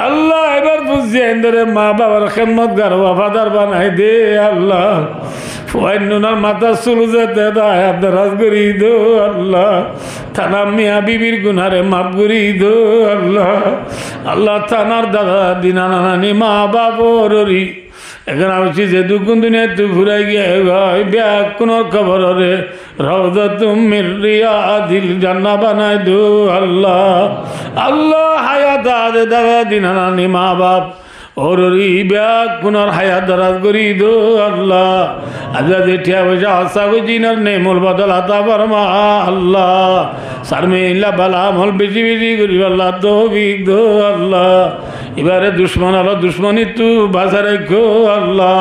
আল্লাহ এবার বুঝছি এন্দরে মা বাবার খেদমত গার ওয়াফাদার বানাই দে আল্লাহ ফুয়াইনুনার মাথা চুল যেতে দায়াত দরাজ করি দো আল্লাহ থানা মিয়া বিবির গুনারে মাফ করি দো আল্লাহ আল্লাহ থানার দাদা দিনা নানি মা বাবরি এখানে আসছি যে দুগুন দুনিয়া তুই ঘুরাই গিয়ে গাই ব্যাগ কোন খবর রে রওজা তুমি রিয়াদিল জান্নাহ বানাই দো আল্লাহ আল্লাহ হায়াত আদে দাদা দিনা নানি মা বাপ ওরই ব্যাগ পুনর হায়াত দরাজ করি দো আল্লাহ আজা দেঠিয়া বসে আশা জিনার নেমল বদল আতা ফরমা আল্লাহ সারমে ইল্লা বালা আমল বেশি বেশি করি আল্লাহ তৌফিক দো আল্লাহ এবারে দুশ্মন আলো দুশ্মনী তু বাসা রাখো আল্লাহ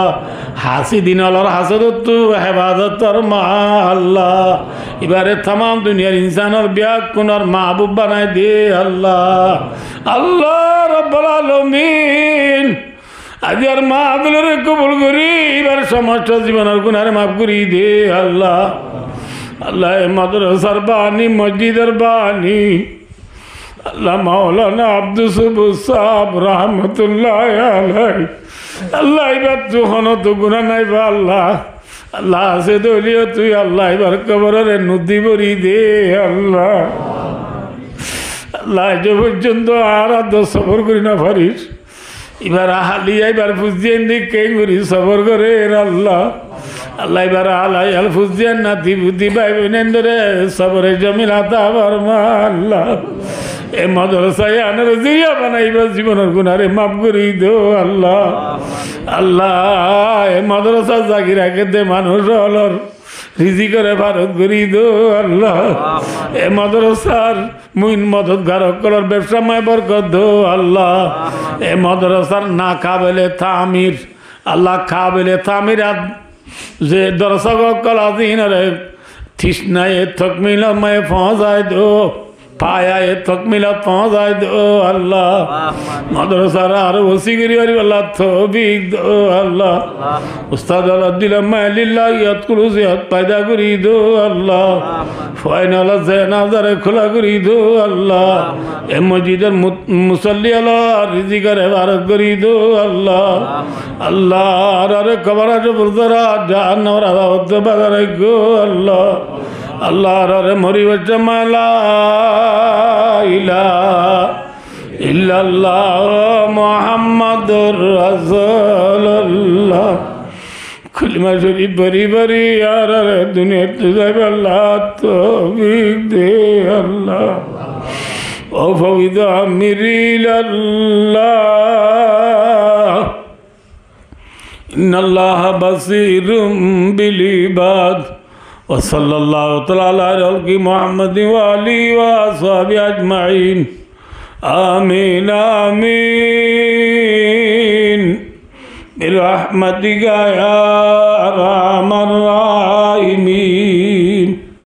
হাসি দিন আলোর হাসদ তু হেফাজত মা আল্লাহ এবারে তাম দুনিয়ার ইনসানের ব্যাগ পুনর মাহবুব বানাই দে আল্লাহ আল্লাহ রাব্বুল আলামিন আজ আর মা আদলের কবুল করি এবার সমস্ত জীবনের গুনার মাফ করি দে আল্লাহ আল্লাহ মাদ্রাসার বাণী মসজিদের বাণী আল্লাহ মাওলানা আব্দুল সবুর সাহেব রহমতুল্লাহ আলাইহি আল্লাহ এবার যখন তো গুনাহ নাই বা আল্লাহ আল্লাহ আছে দলীয় তুই আল্লাহ এবার কবরের নদী ভরি দে আল্লাহ আল্লাহ যে পর্যন্ত আর সফর করি না পারিস এবার হালিয়া এবার ফুজিয়ান দিকে করি সফর করে আল্লাহ আল্লাহ এবার আলাই আল ফুজিয়ান নাতি বুদ্ধি ভাই বোনেন্দরে সবরে জমিল আতা বর্মা আল্লাহ এ মাদ্রাসায় আনার জিয়া বানাইবা জীবনের গুনারে মাফ করি দো আল্লাহ আল্লাহ এ মাদ্রাসা জাগি রাখে দে মানুষ হলর রিজি করে ভারত করি দো আল্লাহ এ মাদ্রাসার মুইন মদত গারক করার ব্যবসাময় বরকত দো আল্লাহ এ মাদ্রাসার না কাবেলে তামির আল্লাহ কাবেলে তামির যে দর্শক কলা দিন রে তৃষ্ণায় থক মিলা মায় পৌঁছায় দো পায়া এ থক মিলা পৌঁছায় দো আল্লাহ মাদ্রাসার আর ওসি করি আল্লাহ তৌফিক দো আল্লাহ উস্তাদ আল্লাহ দিলাম মালিল্লাহ ইয়াত কুলুসিয়াত পয়দা করি দো আল্লাহ ফাইনাল জানাজারে খোলা করি দো আল্লাহ এ মসজিদের মুসল্লি আল্লাহ রিজিকের ইবাদত করি দো আল্লাহ আল্লাহ আর কবরাজ বুরদরা জাহান্নামের আযাব বাজারে গো আল্লাহ আল্লাহ রে মরি বচ্চা মালা ইলাহা ইল্লাল্লাহ মুহাম্মাদুর রাসূলুল্লাহ কলিমা শরীফ বরি বরি আর রে দুনিয়া তুজাই আল্লাহ তৌফিক দে আল্লাহ ও ফওদা মিরিল্লাহ ইন্নাল্লাহ বাসীরুম বিল ইবাদ وصلى الله تعالى على محمد وآله وصحبه أجمعين آمين آمين برحمتك يا أرحم الراحمين